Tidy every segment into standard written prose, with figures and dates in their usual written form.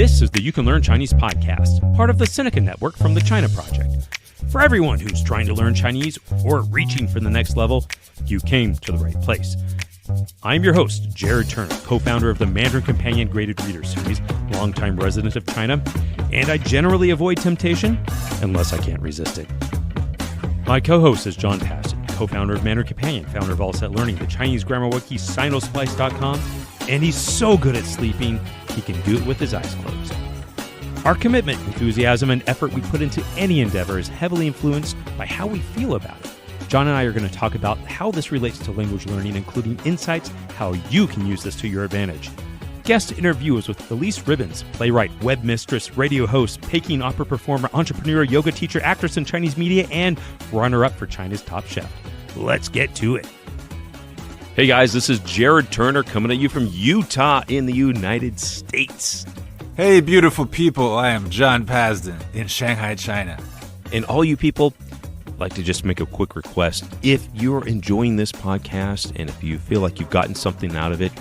This is the You Can Learn Chinese podcast, part of the Seneca Network from the China Project. For everyone who's trying to learn Chinese or reaching for the next level, you came to the right place. I'm your host, Jared Turner, co-founder of the Mandarin Companion Graded Reader Series, longtime resident of China, and I generally avoid temptation unless I can't resist it. My co-host is John Pasden, co-founder of Mandarin Companion, founder of All Set Learning, the Chinese grammar wiki, sinosplice.com, and he's so good at sleeping, he can do it with his eyes closed. Our commitment, enthusiasm, and effort we put into any endeavor is heavily influenced by how we feel about it. John and I are going to talk about how this relates to language learning, including insights, how you can use this to your advantage. Guest interviews with Elyse Ribbons, playwright, webmistress, radio host, Peking opera performer, entrepreneur, yoga teacher, actress in Chinese media, and runner-up for China's Top Chef. Let's get to it. Hey guys, this is Jared Turner coming at you from Utah in the United States. Hey beautiful people, I am John Pasden in Shanghai, China. And all you people, I'd like to just make a quick request. If you're enjoying this podcast and if you feel like you've gotten something out of it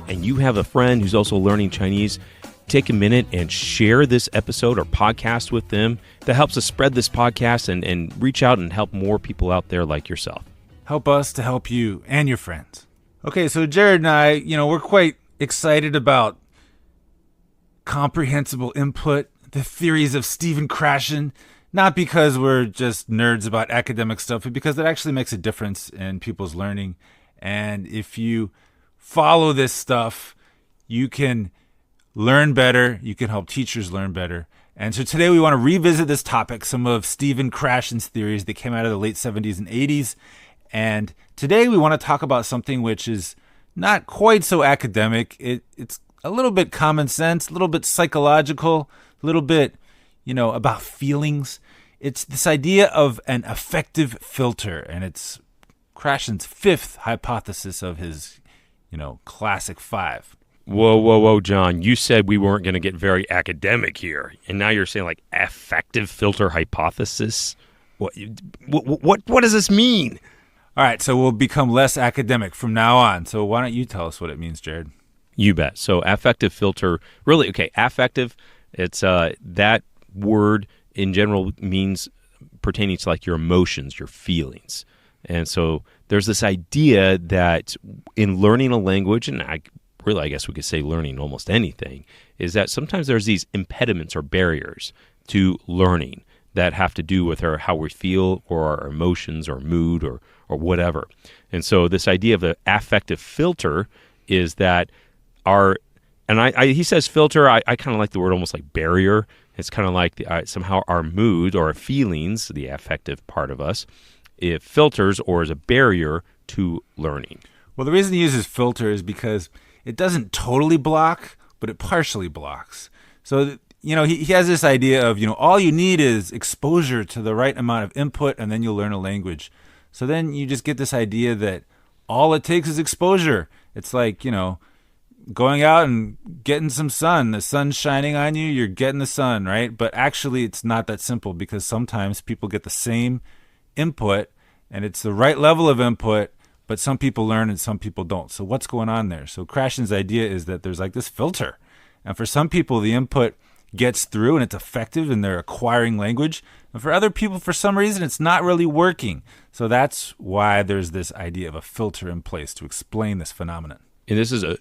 and you have a friend who's also learning Chinese, take a minute and share this episode or podcast with them. That helps us spread this podcast and reach out and help more people out there like yourself. Help us to help you and your friends. Okay, so Jared and I, we're quite excited about comprehensible input, the theories of Stephen Krashen, not because we're just nerds about academic stuff, but because it actually makes a difference in people's learning. And if you follow this stuff, you can learn better, you can help teachers learn better. And so today we want to revisit this topic, some of Stephen Krashen's theories that came out of the late 70s and 80s. And today we want to talk about something which is not quite so academic. It's a little bit common sense, a little bit psychological, a little bit, about feelings. It's this idea of an affective filter, and it's Krashen's fifth hypothesis of his, classic five. Whoa, John. You said we weren't going to get very academic here, and now you're saying affective filter hypothesis? What does this mean? All right, so we'll become less academic from now on. So why don't you tell us what it means, Jared? You bet. So affective filter, really, okay, affective, it's that word in general means pertaining to your emotions, your feelings. And so there's this idea that in learning a language, and I guess we could say learning almost anything, is that sometimes there's these impediments or barriers to learning that have to do with how we feel or our emotions or mood or whatever. And so this idea of the affective filter is that he says filter, I kind of like the word almost like barrier. It's kind of like somehow our mood or our feelings, the affective part of us, it filters or is a barrier to learning. Well, the reason he uses filter is because it doesn't totally block, but it partially blocks. So, he has this idea of, all you need is exposure to the right amount of input and then you'll learn a language. So then you just get this idea that all it takes is exposure. It's like, going out and getting some sun. The sun's shining on you, you're getting the sun, right? But actually it's not that simple because sometimes people get the same input and it's the right level of input, but some people learn and some people don't. So what's going on there? So Krashen's idea is that there's this filter. And for some people, the input gets through and it's effective and they're acquiring language. And for other people, for some reason, it's not really working. So that's why there's this idea of a filter in place to explain this phenomenon. And this is an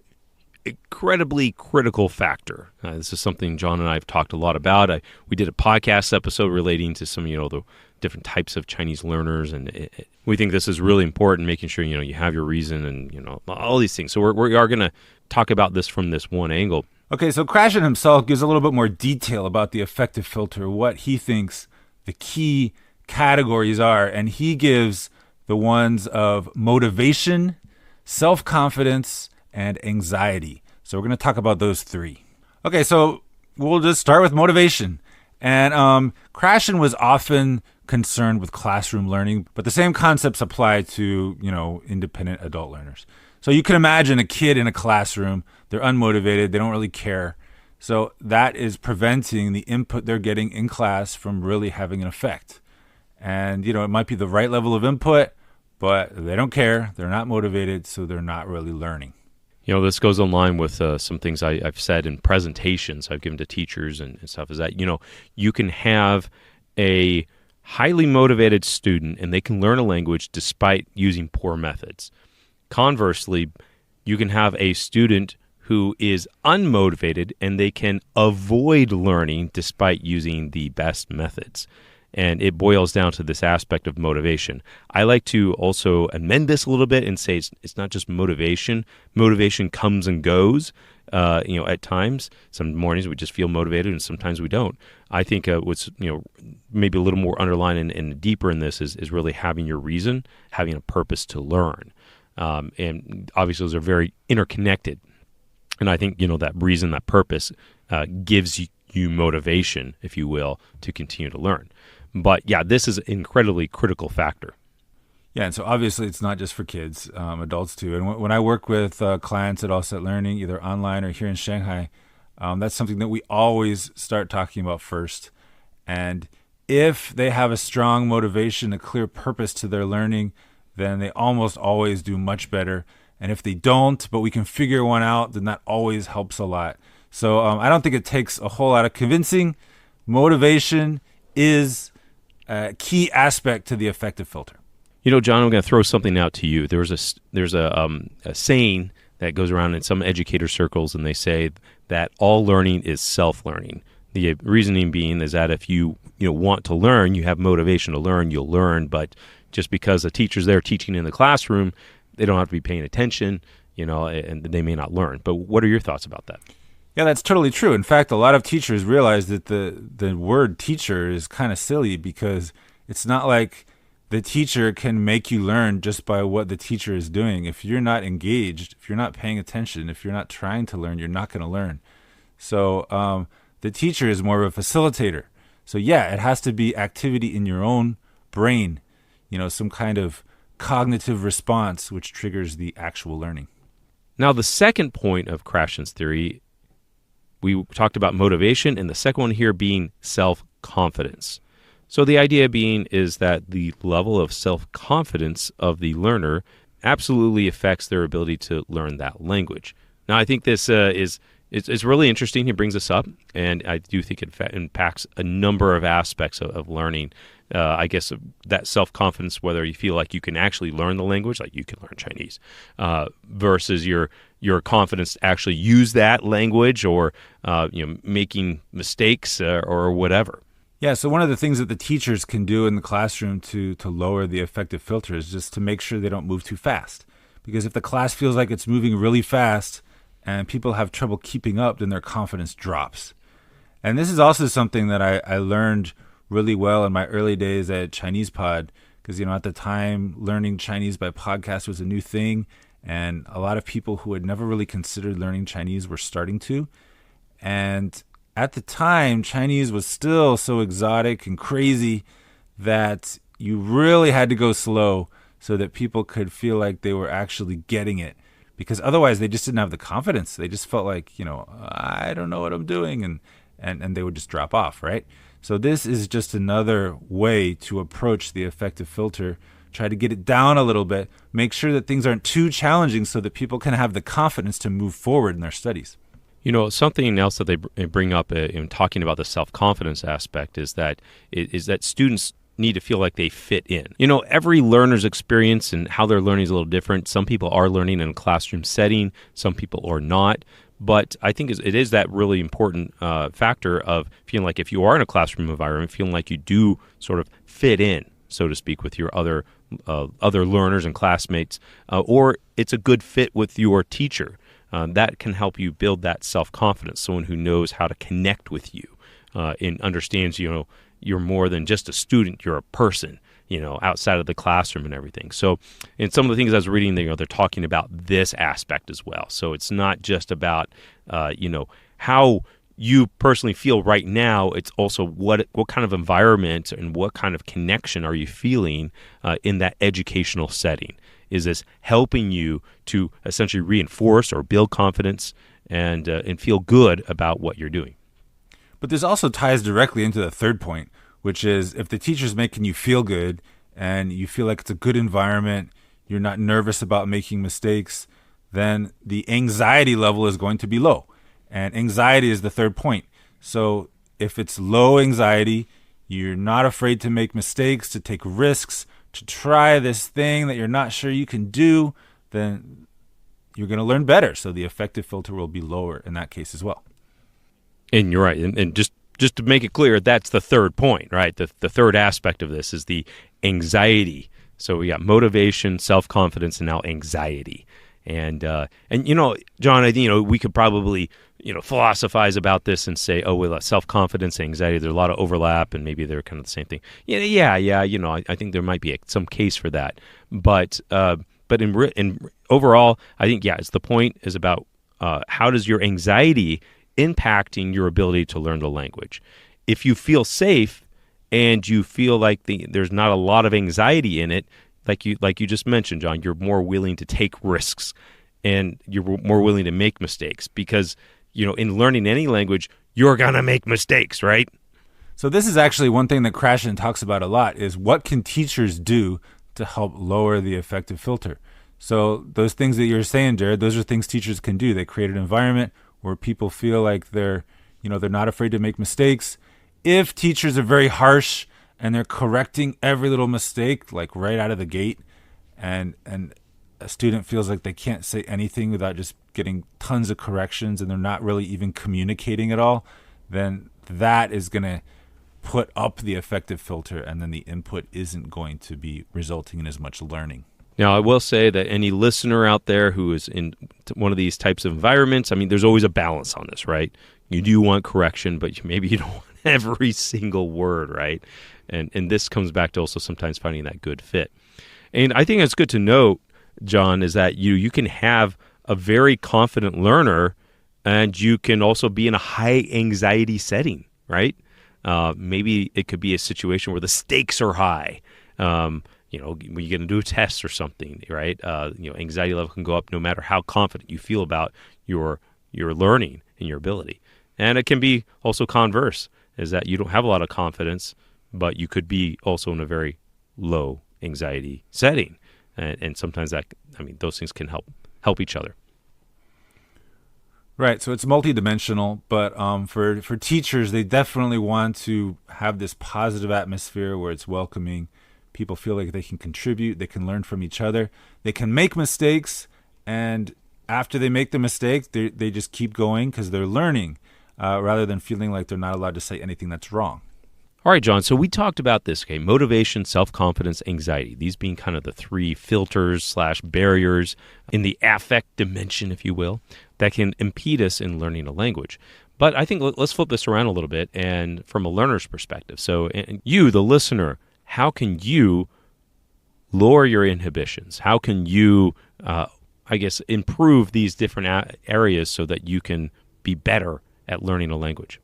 incredibly critical factor. This is something John and I have talked a lot about. We did a podcast episode relating to some, the different types of Chinese learners. And we think this is really important, making sure, you have your reason and, all these things. So we are going to talk about this from this one angle. Okay, so Krashen himself gives a little bit more detail about the affective filter, what he thinks the key categories are, and he gives the ones of motivation, self-confidence, and anxiety. So we're going to talk about those three. Okay, so we'll just start with motivation. And Krashen was often concerned with classroom learning, but the same concepts apply to, independent adult learners. So you can imagine a kid in a classroom, they're unmotivated, they don't really care. So that is preventing the input they're getting in class from really having an effect. And, it might be the right level of input, but they don't care, they're not motivated, so they're not really learning. This goes in line with some things I've said in presentations I've given to teachers and stuff, is that, you can have a highly motivated student and they can learn a language despite using poor methods. Conversely, you can have a student who is unmotivated and they can avoid learning despite using the best methods. And it boils down to this aspect of motivation. I like to also amend this a little bit and say it's not just motivation. Motivation comes and goes, at times. Some mornings we just feel motivated and sometimes we don't. I think what's, maybe a little more underlined and deeper in this is really having your reason, having a purpose to learn. And obviously those are very interconnected. And I think, that reason, that purpose gives you motivation, if you will, to continue to learn. But yeah, this is an incredibly critical factor. Yeah, and so obviously it's not just for kids, adults too. And when I work with clients at All Set Learning, either online or here in Shanghai, that's something that we always start talking about first. And if they have a strong motivation, a clear purpose to their learning, then they almost always do much better. And if they don't, but we can figure one out, then that always helps a lot. So I don't think it takes a whole lot of convincing. Motivation is a key aspect to the affective filter. John, I'm going to throw something out to you. There's a saying that goes around in some educator circles, and they say that all learning is self-learning. The reasoning being is that if you want to learn, you have motivation to learn, you'll learn. But just because a teacher's there teaching in the classroom, they don't have to be paying attention, and they may not learn. But what are your thoughts about that? Yeah, that's totally true. In fact, a lot of teachers realize that the word teacher is kind of silly because it's not like the teacher can make you learn just by what the teacher is doing. If you're not engaged, if you're not paying attention, if you're not trying to learn, you're not going to learn. So the teacher is more of a facilitator. So yeah, it has to be activity in your own brain, some kind of cognitive response which triggers the actual learning. Now, the second point of Krashen's theory, we talked about motivation, and the second one here being self-confidence. So the idea being is that the level of self-confidence of the learner absolutely affects their ability to learn that language. Now, I think this is really interesting. He brings this up, and I do think it impacts a number of aspects of learning. I guess that self-confidence, whether you feel like you can actually learn the language, like you can learn Chinese, versus your confidence to actually use that language, or making mistakes or whatever. Yeah, so one of the things that the teachers can do in the classroom to lower the affective filter is just to make sure they don't move too fast. Because if the class feels like it's moving really fast and people have trouble keeping up, then their confidence drops. And this is also something that I learned really well in my early days at Chinese Pod, because at the time learning Chinese by podcast was a new thing, and a lot of people who had never really considered learning Chinese were starting to. And at the time, Chinese was still so exotic and crazy that you really had to go slow so that people could feel like they were actually getting it, because otherwise they just didn't have the confidence. They just felt like, I don't know what I'm doing, and they would just drop off, right? So this is just another way to approach the affective filter. Try to get it down a little bit. Make sure that things aren't too challenging so that people can have the confidence to move forward in their studies. Something else that they bring up in talking about the self-confidence aspect is that students need to feel like they fit in. Every learner's experience and how they're learning is a little different. Some people are learning in a classroom setting. Some people are not. But I think it is that really important factor of feeling like if you are in a classroom environment, feeling like you do sort of fit in, so to speak, with your other learners and classmates, or it's a good fit with your teacher. That can help you build that self-confidence, someone who knows how to connect with you and understands, you're more than just a student, you're a person, outside of the classroom and everything. So in some of the things I was reading, they're talking about this aspect as well. So it's not just about, how you personally feel right now. It's also what kind of environment and what kind of connection are you feeling in that educational setting? Is this helping you to essentially reinforce or build confidence and feel good about what you're doing? But this also ties directly into the third point, which is if the teacher's making you feel good and you feel like it's a good environment, you're not nervous about making mistakes, then the anxiety level is going to be low. And anxiety is the third point. So if it's low anxiety, you're not afraid to make mistakes, to take risks, to try this thing that you're not sure you can do, then you're going to learn better. So the affective filter will be lower in that case as well. And you're right. And just to make it clear, that's the third point, right? The third aspect of this is the anxiety. So we got motivation, self-confidence, and now anxiety. And John, we could probably, philosophize about this and say, oh, well, self-confidence, anxiety, there's a lot of overlap, and maybe they're kind of the same thing. I think there might be some case for that. But in overall, I think, it's the point is about how does your anxiety impacting your ability to learn the language. If you feel safe and you feel like there's not a lot of anxiety in it, like you just mentioned, John, you're more willing to take risks and you're more willing to make mistakes because, in learning any language, you're going to make mistakes, right? So this is actually one thing that Krashen talks about a lot is what can teachers do to help lower the affective filter? So those things that you're saying, Jared, those are things teachers can do. They create an environment where people feel like they're not afraid to make mistakes. If teachers are very harsh and they're correcting every little mistake, like right out of the gate, and a student feels like they can't say anything without just getting tons of corrections and they're not really even communicating at all, then that is going to put up the affective filter, and then the input isn't going to be resulting in as much learning. Now, I will say that any listener out there who is in one of these types of environments, there's always a balance on this, right? You do want correction, but maybe you don't want every single word, right? And this comes back to also sometimes finding that good fit. And I think it's good to note, John, is that you can have a very confident learner and you can also be in a high anxiety setting, right? Maybe it could be a situation where the stakes are high. When you're going to do a test or something, right? Anxiety level can go up no matter how confident you feel about your learning and your ability. And it can be also converse, is that you don't have a lot of confidence, but you could be also in a very low anxiety setting. And sometimes those things can help each other. Right, so it's multidimensional, but for teachers, they definitely want to have this positive atmosphere where it's welcoming. People feel like they can contribute, they can learn from each other, they can make mistakes, and after they make the mistake, they just keep going because they're learning, rather than feeling like they're not allowed to say anything that's wrong. All right, John, so we talked about this, okay, motivation, self-confidence, anxiety, these being kind of the three filters / barriers in the affect dimension, if you will, that can impede us in learning a language. But I think let's flip this around a little bit and from a learner's perspective. So you, the listener, how can you lower your inhibitions? How can you, improve these different areas so that you can be better at learning a language?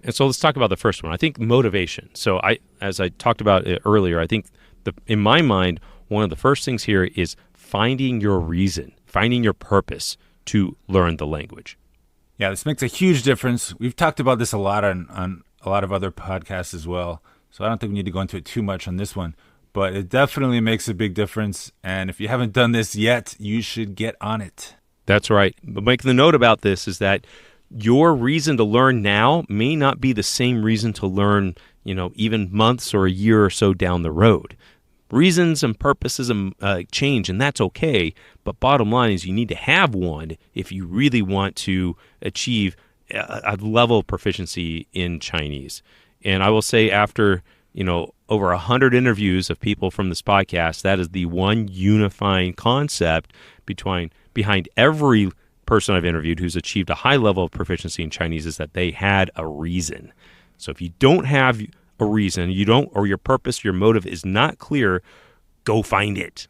And so let's talk about the first one. I think motivation. So as I talked about it earlier, I think in my mind, one of the first things here is finding your reason, finding your purpose to learn the language. Yeah, this makes a huge difference. We've talked about this a lot on a lot of other podcasts as well. So I don't think we need to go into it too much on this one, but it definitely makes a big difference. And if you haven't done this yet, you should get on it. That's right. But making the note about this is that your reason to learn now may not be the same reason to learn, even months or a year or so down the road. Reasons and purposes change, and that's okay. But bottom line is you need to have one if you really want to achieve a level of proficiency in Chinese. And I will say after, over 100 interviews of people from this podcast, that is the one unifying concept behind every person I've interviewed who's achieved a high level of proficiency in Chinese is that they had a reason. So if you don't have a reason, or your purpose, your motive is not clear, go find it.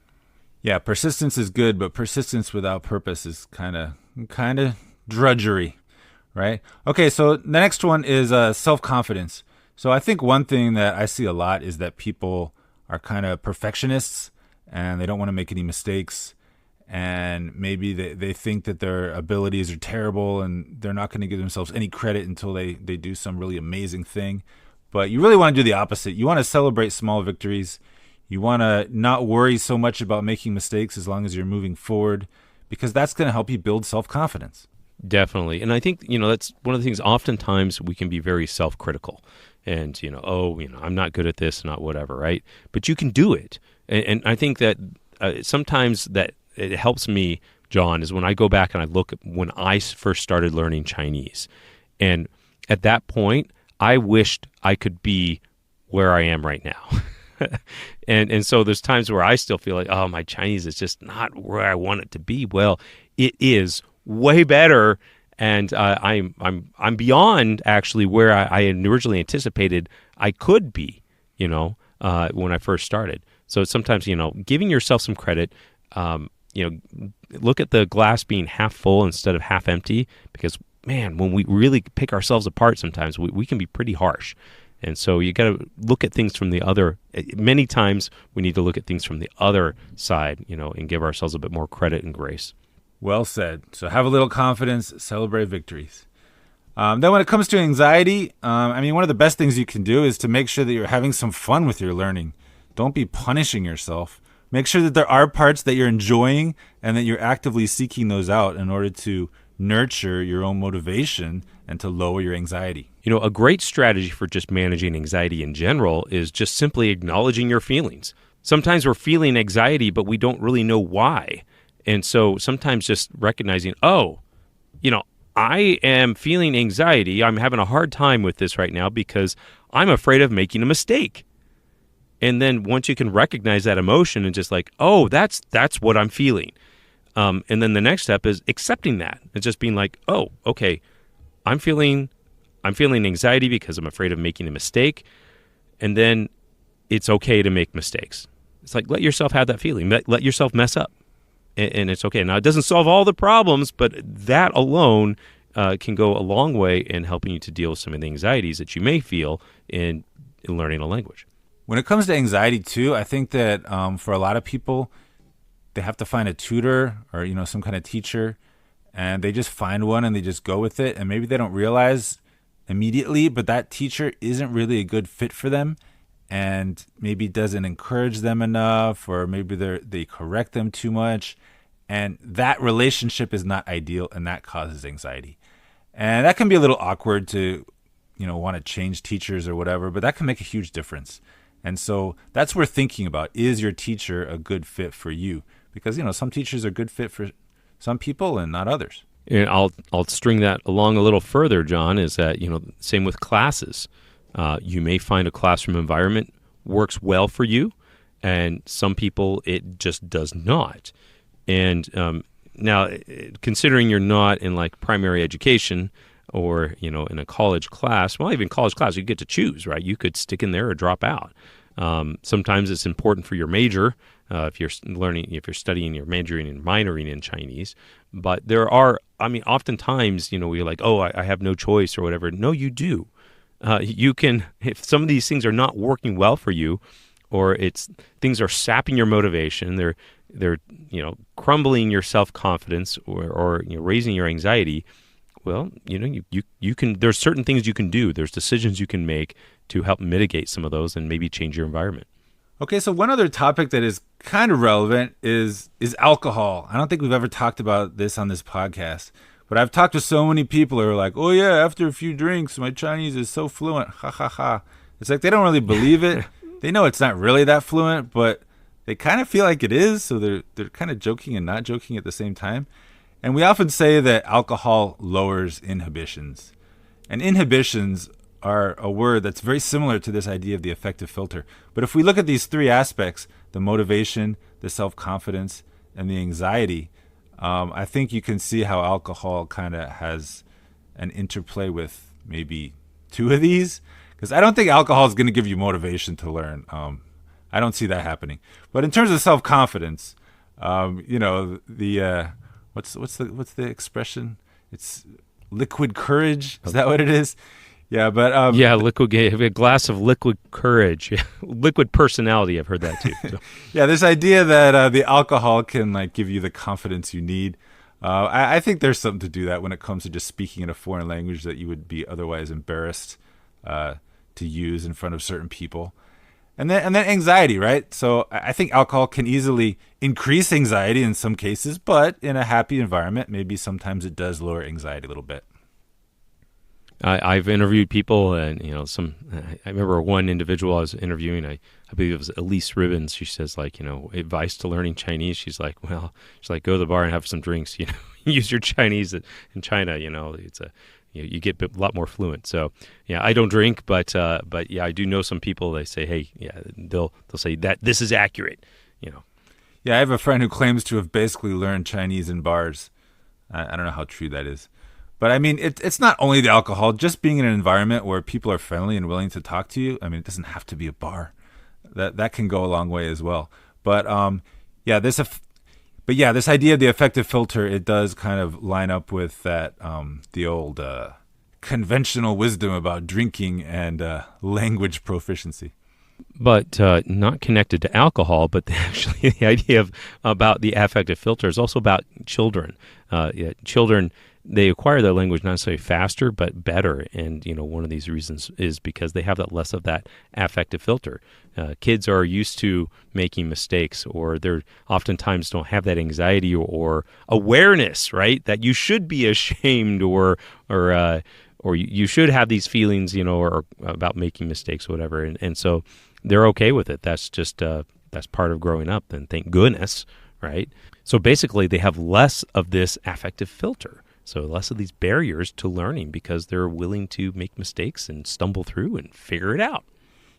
Yeah, persistence is good, but persistence without purpose is kind of drudgery, right? Okay, so the next one is self-confidence. So I think one thing that I see a lot is that people are kind of perfectionists and they don't want to make any mistakes. And maybe they think that their abilities are terrible and they're not going to give themselves any credit until they do some really amazing thing. But you really want to do the opposite. You want to celebrate small victories. You want to not worry so much about making mistakes as long as you're moving forward, because that's going to help you build self-confidence. Definitely. And I think, that's one of the things. Oftentimes we can be very self-critical and, I'm not good at this, not whatever, right? But you can do it. And I think that sometimes that it helps me, John, is when I go back and I look at when I first started learning Chinese. And at that point, I wished I could be where I am right now. and so there's times where I still feel like, oh, my Chinese is just not where I want it to be. Well, it is way better, and I'm beyond actually where I originally anticipated I could be. When I first started. So sometimes giving yourself some credit. Look at the glass being half full instead of half empty, because man, when we really pick ourselves apart, sometimes we can be pretty harsh. And so you got to look at things from the other. Many times we need to look at things from the other side, and give ourselves a bit more credit and grace. Well said. So have a little confidence, celebrate victories. Then when it comes to anxiety, one of the best things you can do is to make sure that you're having some fun with your learning. Don't be punishing yourself. Make sure that there are parts that you're enjoying and that you're actively seeking those out in order to nurture your own motivation and to lower your anxiety. A great strategy for just managing anxiety in general is just simply acknowledging your feelings. Sometimes we're feeling anxiety, but we don't really know why. And so sometimes just recognizing, I am feeling anxiety. I'm having a hard time with this right now because I'm afraid of making a mistake. And then once you can recognize that emotion and just like, oh, that's what I'm feeling. And then the next step is accepting that. It's just being like, oh, okay, I'm feeling anxiety because I'm afraid of making a mistake. And then it's okay to make mistakes. It's like, let yourself have that feeling. Let yourself mess up. And it's okay. Now, it doesn't solve all the problems, but that alone can go a long way in helping you to deal with some of the anxieties that you may feel in learning a language. When it comes to anxiety, too, I think that for a lot of people, they have to find a tutor or, some kind of teacher, and they just find one and they just go with it. And maybe they don't realize immediately, but that teacher isn't really a good fit for them and maybe doesn't encourage them enough, or maybe they correct them too much. And that relationship is not ideal, and that causes anxiety. And that can be a little awkward to, want to change teachers or whatever, but that can make a huge difference. And so that's worth thinking about. Is your teacher a good fit for you? Because, some teachers are good fit for some people and not others. And I'll string that along a little further, John, is that, same with classes. You may find a classroom environment works well for you, and some people it just does not. And now, considering you're not in like primary education or, in a college class, well, even college class, you get to choose, right? You could stick in there or drop out. Sometimes it's important for your major, if you're studying, you're majoring and minoring in Chinese. But there are, oftentimes, you're like, oh, I have no choice or whatever. No, you do. You can, if some of these things are not working well for you, or things are sapping your motivation, they're crumbling your self-confidence or raising your anxiety. Well, you can. There's certain things you can do. There's decisions you can make to help mitigate some of those and maybe change your environment. Okay, so one other topic that is kind of relevant is alcohol. I don't think we've ever talked about this on this podcast, but I've talked to so many people who are like, "Oh yeah, after a few drinks, my Chinese is so fluent." Ha ha ha. It's like they don't really believe it. They know it's not really that fluent, but they kind of feel like it is. So they're kind of joking and not joking at the same time. And we often say that alcohol lowers inhibitions. And inhibitions are a word that's very similar to this idea of the affective filter. But if we look at these three aspects, the motivation, the self-confidence, and the anxiety, I think you can see how alcohol kind of has an interplay with maybe two of these. Because I don't think alcohol is going to give you motivation to learn. I don't see that happening. But in terms of self-confidence, what's the expression? It's liquid courage. Is that what it is? Yeah, but a glass of liquid courage, liquid personality. I've heard that too. So. Yeah, this idea that the alcohol can give you the confidence you need. I think there's something to do that when it comes to just speaking in a foreign language that you would be otherwise embarrassed to use in front of certain people. And then anxiety, right? So I think alcohol can easily increase anxiety in some cases, but in a happy environment, maybe sometimes it does lower anxiety a little bit. I've interviewed people, and I remember one individual I was interviewing. I believe it was Elyse Ribbons. She says, like, advice to learning Chinese. She's like, go to the bar and have some drinks. Use your Chinese in China. It's you get a lot more fluent. So yeah, I don't drink, but yeah, I do know some people. They say, hey, yeah, they'll say that this is accurate. Yeah, I have a friend who claims to have basically learned Chinese in bars. I don't know how true that is. But I mean, it's not only the alcohol, just being in an environment where people are friendly and willing to talk to you. I mean, it doesn't have to be a bar. That can go a long way as well. But this idea of the affective filter, it does kind of line up with that the old conventional wisdom about drinking and language proficiency. But not connected to alcohol, but actually the idea about the affective filter is also about children. Children, they acquire their language not necessarily faster, but better. And, one of these reasons is because they have that less of that affective filter. Kids are used to making mistakes, or they're oftentimes don't have that anxiety or awareness, right? That you should be ashamed or you should have these feelings, or about making mistakes or whatever. And so they're okay with it. That's just, that's part of growing up, and thank goodness, right? So basically they have less of this affective filter. So less of these barriers to learning because they're willing to make mistakes and stumble through and figure it out.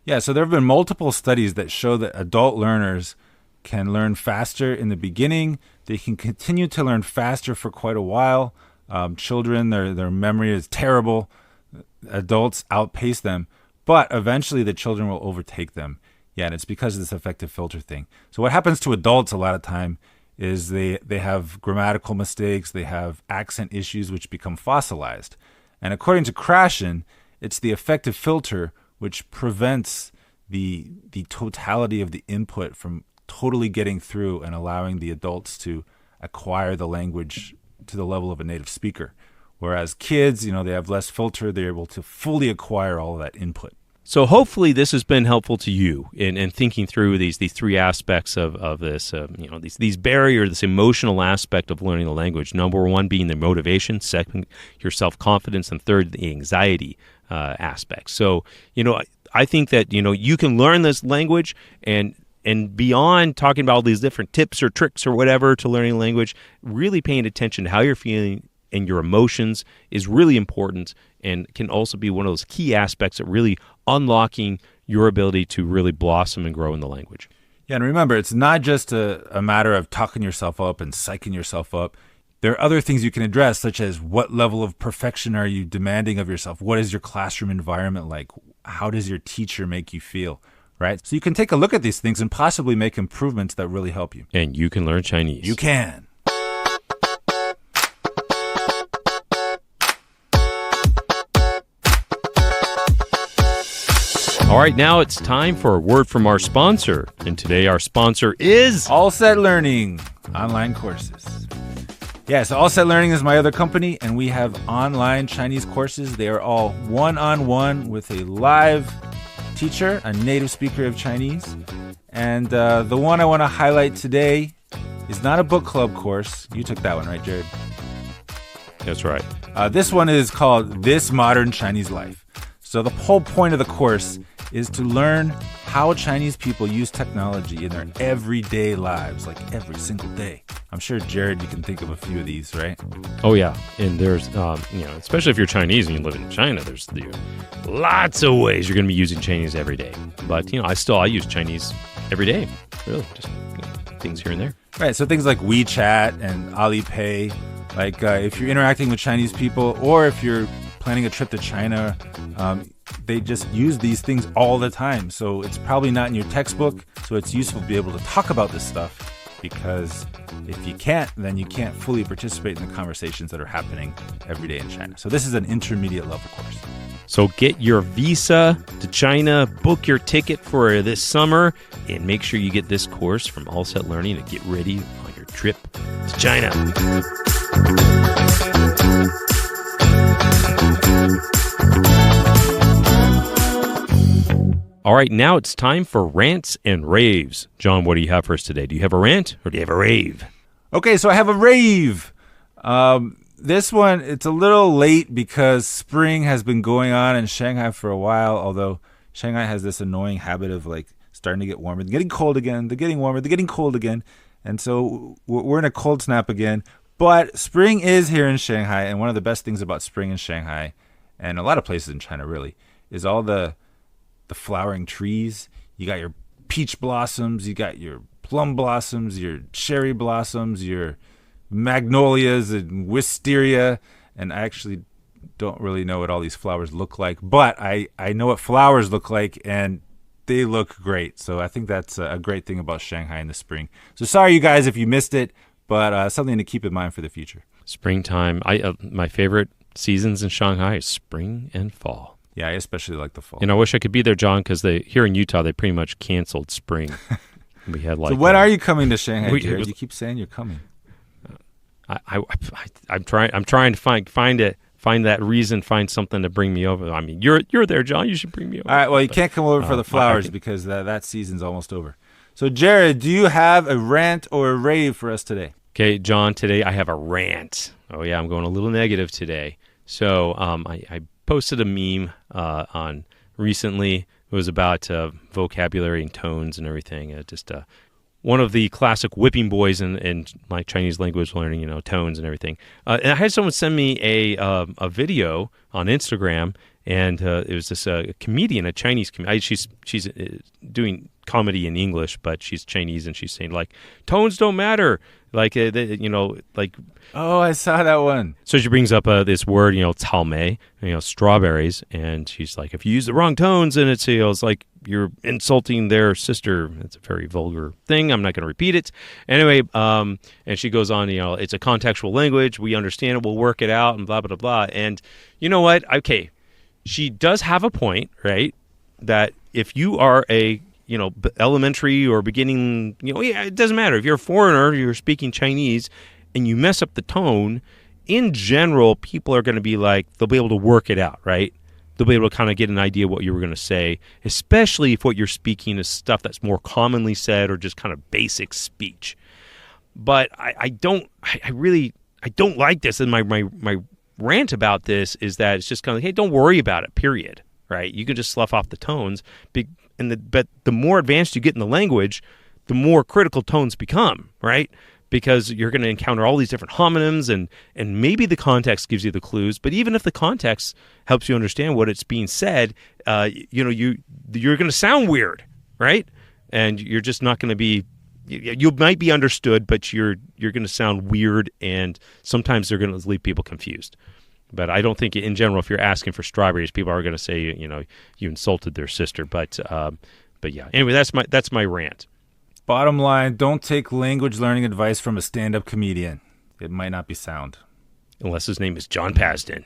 Yeah, so there have been multiple studies that show that adult learners can learn faster in the beginning. They can continue to learn faster for quite a while. Children, their memory is terrible. Adults outpace them, but eventually the children will overtake them. Yeah, and it's because of this affective filter thing. So what happens to adults a lot of time is they have grammatical mistakes, they have accent issues which become fossilized. And according to Krashen, it's the affective filter which prevents the totality of the input from totally getting through and allowing the adults to acquire the language to the level of a native speaker. Whereas kids, they have less filter, they're able to fully acquire all of that input. So hopefully this has been helpful to you in thinking through these three aspects of this, these barriers, this emotional aspect of learning the language. Number one being the motivation, second, your self-confidence, and third, the anxiety aspect. So, I think that, you can learn this language and beyond talking about all these different tips or tricks or whatever to learning language, really paying attention to how you're feeling and your emotions is really important and can also be one of those key aspects of really unlocking your ability to really blossom and grow in the language. Yeah, and remember, it's not just a matter of talking yourself up and psyching yourself up. There are other things you can address, such as what level of perfection are you demanding of yourself? What is your classroom environment like? How does your teacher make you feel? Right? So you can take a look at these things and possibly make improvements that really help you. And you can learn Chinese. You can. All right, now it's time for a word from our sponsor. And today our sponsor is All Set Learning online courses. Yeah, so All Set Learning is my other company, and we have online Chinese courses. They are all one-on-one with a live teacher, a native speaker of Chinese. And the one I want to highlight today is not a book club course. You took that one, right, Jared? That's right. This one is called This Modern Chinese Life. So the whole point of the course is to learn how Chinese people use technology in their everyday lives, like every single day. I'm sure, Jared, you can think of a few of these, right? Oh, yeah. And there's, especially if you're Chinese and you live in China, there's lots of ways you're going to be using Chinese every day. But, I use Chinese every day, really, just things here and there. Right, so things like WeChat and Alipay, like if you're interacting with Chinese people or if you're planning a trip to China, they just use these things all the time. So it's probably not in your textbook, so it's useful to be able to talk about this stuff, because if you can't, then you can't fully participate in the conversations that are happening every day in China. So this is an intermediate level course. So get your visa to China, book your ticket for this summer, and make sure you get this course from All Set Learning to get ready on your trip to China. All right, now it's time for rants and raves. John, what do you have for us today? Do you have a rant or do you have a rave? Okay, so I have a rave. This one, it's a little late because spring has been going on in Shanghai for a while, although Shanghai has this annoying habit of like starting to get warmer. They're getting cold again. They're getting warmer. They're getting cold again. And so we're in a cold snap again. But spring is here in Shanghai, and one of the best things about spring in Shanghai, and a lot of places in China really, is all the flowering trees. You got your peach blossoms, you got your plum blossoms, your cherry blossoms, your magnolias and wisteria. And I actually don't really know what all these flowers look like, but I know what flowers look like, and they look great. So I think that's a great thing about Shanghai in the spring. So sorry, you guys, if you missed it, but something to keep in mind for the future. Springtime. My favorite seasons in Shanghai is spring and fall. Yeah, I especially like the fall. I wish I could be there, John, because here in Utah, they pretty much canceled spring. We had so when are you coming to Shanghai, Jared? You keep saying you're coming. I'm trying to find that reason, find something to bring me over. I mean, you're there, John. You should bring me over. All right, well, you can't come over for the flowers because that season's almost over. So, Jared, do you have a rant or a rave for us today? Okay, John, today I have a rant. Oh, yeah, I'm going a little negative today. So I posted a meme on recently. It was about vocabulary and tones and everything. One of the classic whipping boys in my Chinese language learning, tones and everything. And I had someone send me a video on Instagram, and it was this comedian, a Chinese comedian. She's doing comedy in English, but she's Chinese, and she's saying like tones don't matter, like Oh, I saw that one. So she brings up this word, cao mei, strawberries, and she's like, if you use the wrong tones, and it's like you're insulting their sister. It's a very vulgar thing. I'm not going to repeat it. Anyway, and she goes on, it's a contextual language. We understand it. We'll work it out, and blah blah blah. And you know what? Okay, she does have a point, right? That if you are a elementary or beginning, it doesn't matter. If you're a foreigner, you're speaking Chinese, and you mess up the tone, in general, people are going to be like, they'll be able to work it out, right? They'll be able to kind of get an idea what you were going to say, especially if what you're speaking is stuff that's more commonly said or just kind of basic speech. But I don't like this. And my rant about this is that it's just kind of like, hey, don't worry about it, period, right? You can just slough off the tones. But the more advanced you get in the language, the more critical tones become, right? Because you're going to encounter all these different homonyms, and maybe the context gives you the clues. But even if the context helps you understand what it's being said, you're going to sound weird, right? And you're just not going to be. You might be understood, but you're going to sound weird, and sometimes they're going to leave people confused. But I don't think, in general, if you're asking for strawberries, people are going to say, you insulted their sister. But yeah. Anyway, that's my rant. Bottom line, don't take language learning advice from a stand-up comedian. It might not be sound. Unless his name is John Pasden.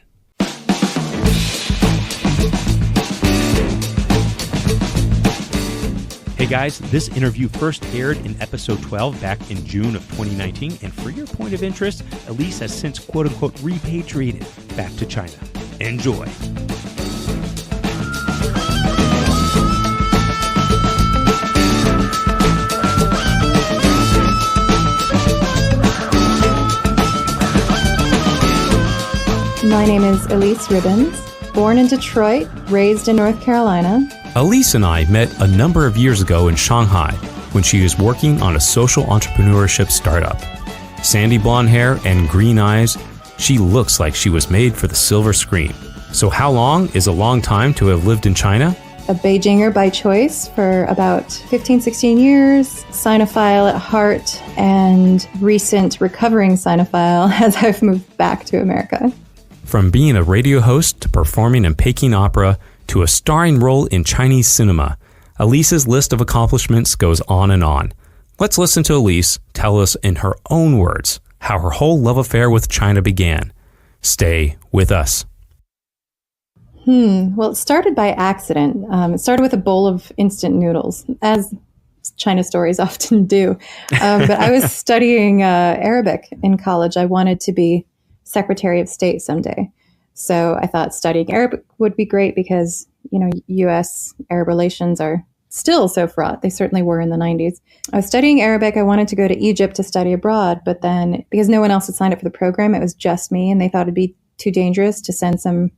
Hey guys, this interview first aired in episode 12 back in June of 2019, and for your point of interest, Elyse has since quote-unquote repatriated back to China. Enjoy. My name is Elyse Ribbons, born in Detroit, raised in North Carolina. Elyse and I met a number of years ago in Shanghai when she was working on a social entrepreneurship startup. Sandy blonde hair and green eyes, she looks like she was made for the silver screen. So how long is a long time to have lived in China? A Beijinger by choice for about 15, 16 years, Sinophile at heart, and recent recovering Sinophile as I've moved back to America. From being a radio host to performing in Peking opera to a starring role in Chinese cinema, Elyse's list of accomplishments goes on and on. Let's listen to Elyse tell us in her own words how her whole love affair with China began. Stay with us. Well, it started by accident. It started with a bowl of instant noodles, as China stories often do. But I was studying Arabic in college. I wanted to be Secretary of State someday. So I thought studying Arabic would be great because U.S. Arab relations are still so fraught. They certainly were in the 90s. I was studying Arabic. I wanted to go to Egypt to study abroad, but then because no one else had signed up for the program, it was just me, and they thought it'd be too dangerous to send some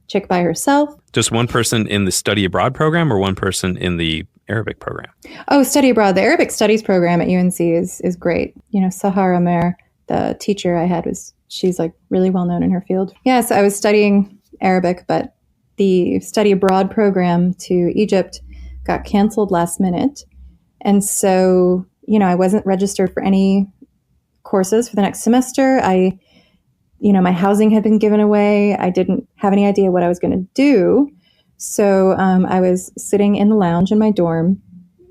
chick by herself. Just one person in the study abroad program or one person in the Arabic program? Oh, study abroad. The Arabic studies program at UNC is great. Sahar Amer, the teacher I had, she's like really well known in her field. Yeah, so I was studying Arabic, but the study abroad program to Egypt got canceled last minute. And so, I wasn't registered for any courses for the next semester. My housing had been given away. I didn't have any idea what I was going to do. So I was sitting in the lounge in my dorm,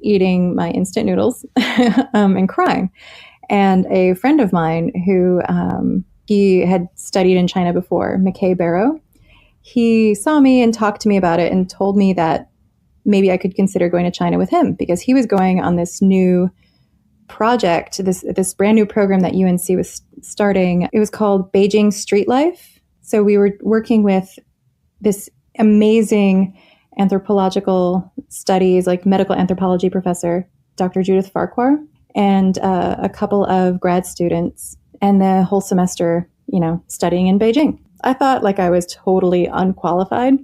eating my instant noodles and crying. And a friend of mine who he had studied in China before, McKay Barrow, he saw me and talked to me about it and told me that maybe I could consider going to China with him because he was going on this new project, this brand new program that UNC was starting. It was called Beijing Street Life. So we were working with this amazing anthropological studies, like medical anthropology professor, Dr. Judith Farquhar, and a couple of grad students, and the whole semester, studying in Beijing. I thought like I was totally unqualified,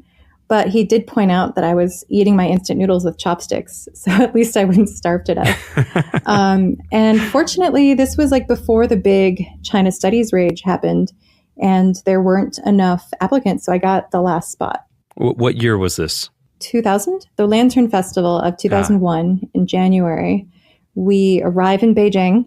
but he did point out that I was eating my instant noodles with chopsticks, so at least I wouldn't starve to death. And fortunately, this was like before the big China studies rage happened, and there weren't enough applicants, so I got the last spot. What year was this? 2000, the Lantern Festival of 2001 in January. We arrive in Beijing.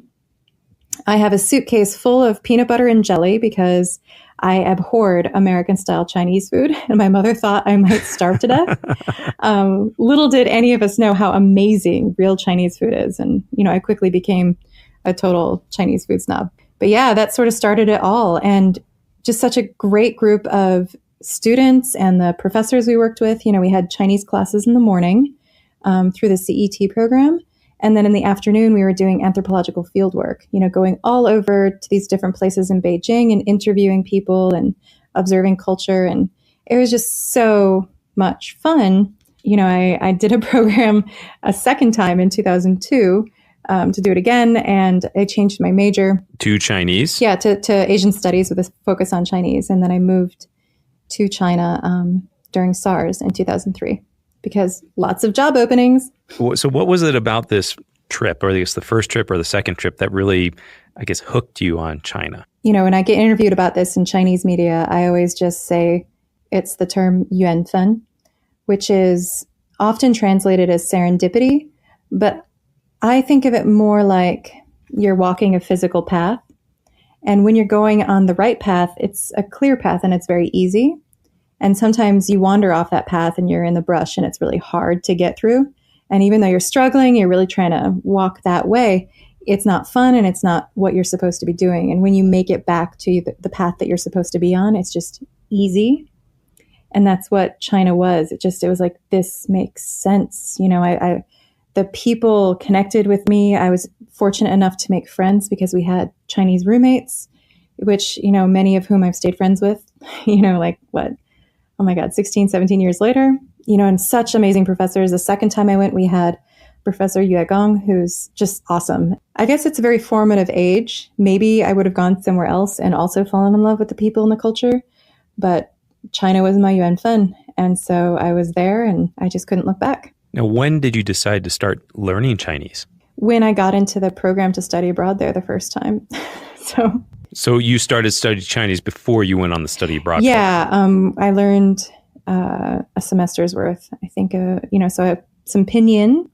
I have a suitcase full of peanut butter and jelly because I abhorred American-style Chinese food, and my mother thought I might starve to death. Little did any of us know how amazing real Chinese food is, and I quickly became a total Chinese food snob. But yeah, that sort of started it all, and just such a great group of students and the professors we worked with. We had Chinese classes in the morning through the CET program. And then in the afternoon, we were doing anthropological field work, going all over to these different places in Beijing and interviewing people and observing culture. And it was just so much fun. I did a program a second time in 2002 to do it again. And I changed my major. To Chinese? Yeah, to Asian studies with a focus on Chinese. And then I moved to China during SARS in 2003. Because lots of job openings. So what was it about this trip, or I guess the first trip or the second trip, that really, I guess, hooked you on China? When I get interviewed about this in Chinese media, I always just say it's the term yuanfen, which is often translated as serendipity. But I think of it more like you're walking a physical path. And when you're going on the right path, it's a clear path and it's very easy. And sometimes you wander off that path and you're in the brush and it's really hard to get through. And even though you're struggling, you're really trying to walk that way, it's not fun and it's not what you're supposed to be doing. And when you make it back to the path that you're supposed to be on, it's just easy. And that's what China was. It was like, this makes sense. The people connected with me. I was fortunate enough to make friends because we had Chinese roommates, which, many of whom I've stayed friends with, oh my God, 16, 17 years later, and such amazing professors. The second time I went, we had Professor Yue Gong, who's just awesome. I guess it's a very formative age. Maybe I would have gone somewhere else and also fallen in love with the people and the culture, but China was my yuan fen. And so I was there and I just couldn't look back. Now, when did you decide to start learning Chinese? When I got into the program to study abroad there the first time. So you started studying Chinese before you went on the study abroad? Yeah, I learned a semester's worth, I think, so I have some pinyin,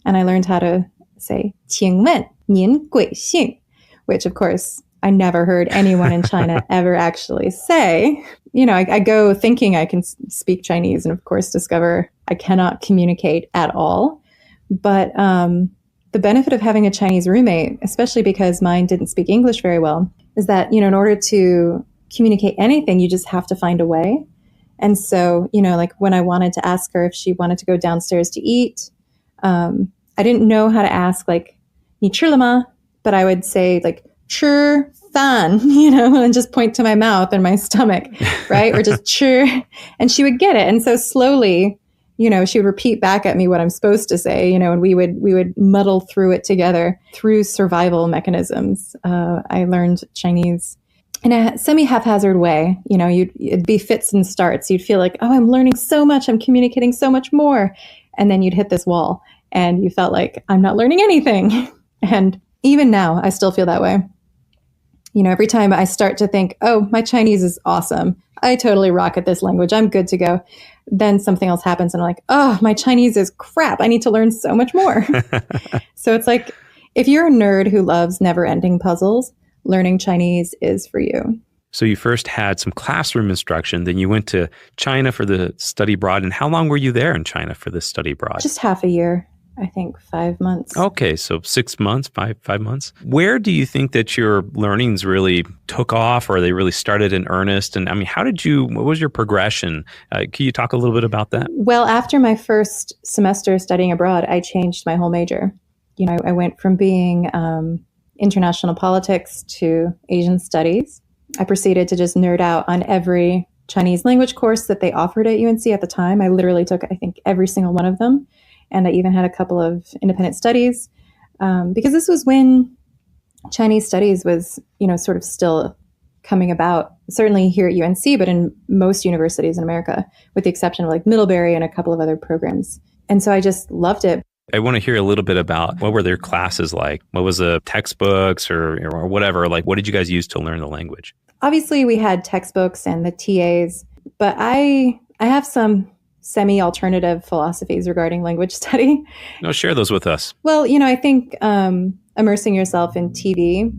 and I learned how to say 请问您贵姓, which of course I never heard anyone in China ever actually say. I go thinking I can speak Chinese and of course discover I cannot communicate at all. But the benefit of having a Chinese roommate, especially because mine didn't speak English very well, is that, in order to communicate anything, you just have to find a way. And so, like when I wanted to ask her if she wanted to go downstairs to eat, I didn't know how to ask like, 你吃了吗? But I would say like, 吃饭, and just point to my mouth and my stomach, right? Or just 吃. And she would get it. And so slowly, she would repeat back at me what I'm supposed to say, and we would muddle through it together through survival mechanisms. I learned Chinese in a semi-haphazard way. It'd be fits and starts. You'd feel like, oh, I'm learning so much. I'm communicating so much more. And then you'd hit this wall and you felt like I'm not learning anything. And even now, I still feel that way. Every time I start to think, oh, my Chinese is awesome. I totally rock at this language. I'm good to go. Then something else happens and I'm like, oh, my Chinese is crap. I need to learn so much more. So it's like, if you're a nerd who loves never-ending puzzles, learning Chinese is for you. So you first had some classroom instruction, then you went to China for the study abroad. And how long were you there in China for this study abroad? Just half a year. I think 5 months. Okay, so 6 months, five months. Where do you think that your learnings really took off, or they really started in earnest? And I mean, what was your progression? Can you talk a little bit about that? Well, after my first semester studying abroad, I changed my whole major. I went from being international politics to Asian studies. I proceeded to just nerd out on every Chinese language course that they offered at UNC at the time. I literally took, I think, every single one of them. And I even had a couple of independent studies because this was when Chinese studies was, sort of still coming about, certainly here at UNC, but in most universities in America, with the exception of like Middlebury and a couple of other programs. And so I just loved it. I want to hear a little bit about what were their classes like? What was the textbooks or whatever? Like, what did you guys use to learn the language? Obviously, we had textbooks and the TAs, but I have some semi-alternative philosophies regarding language study. No, share those with us. Well, I think immersing yourself in TV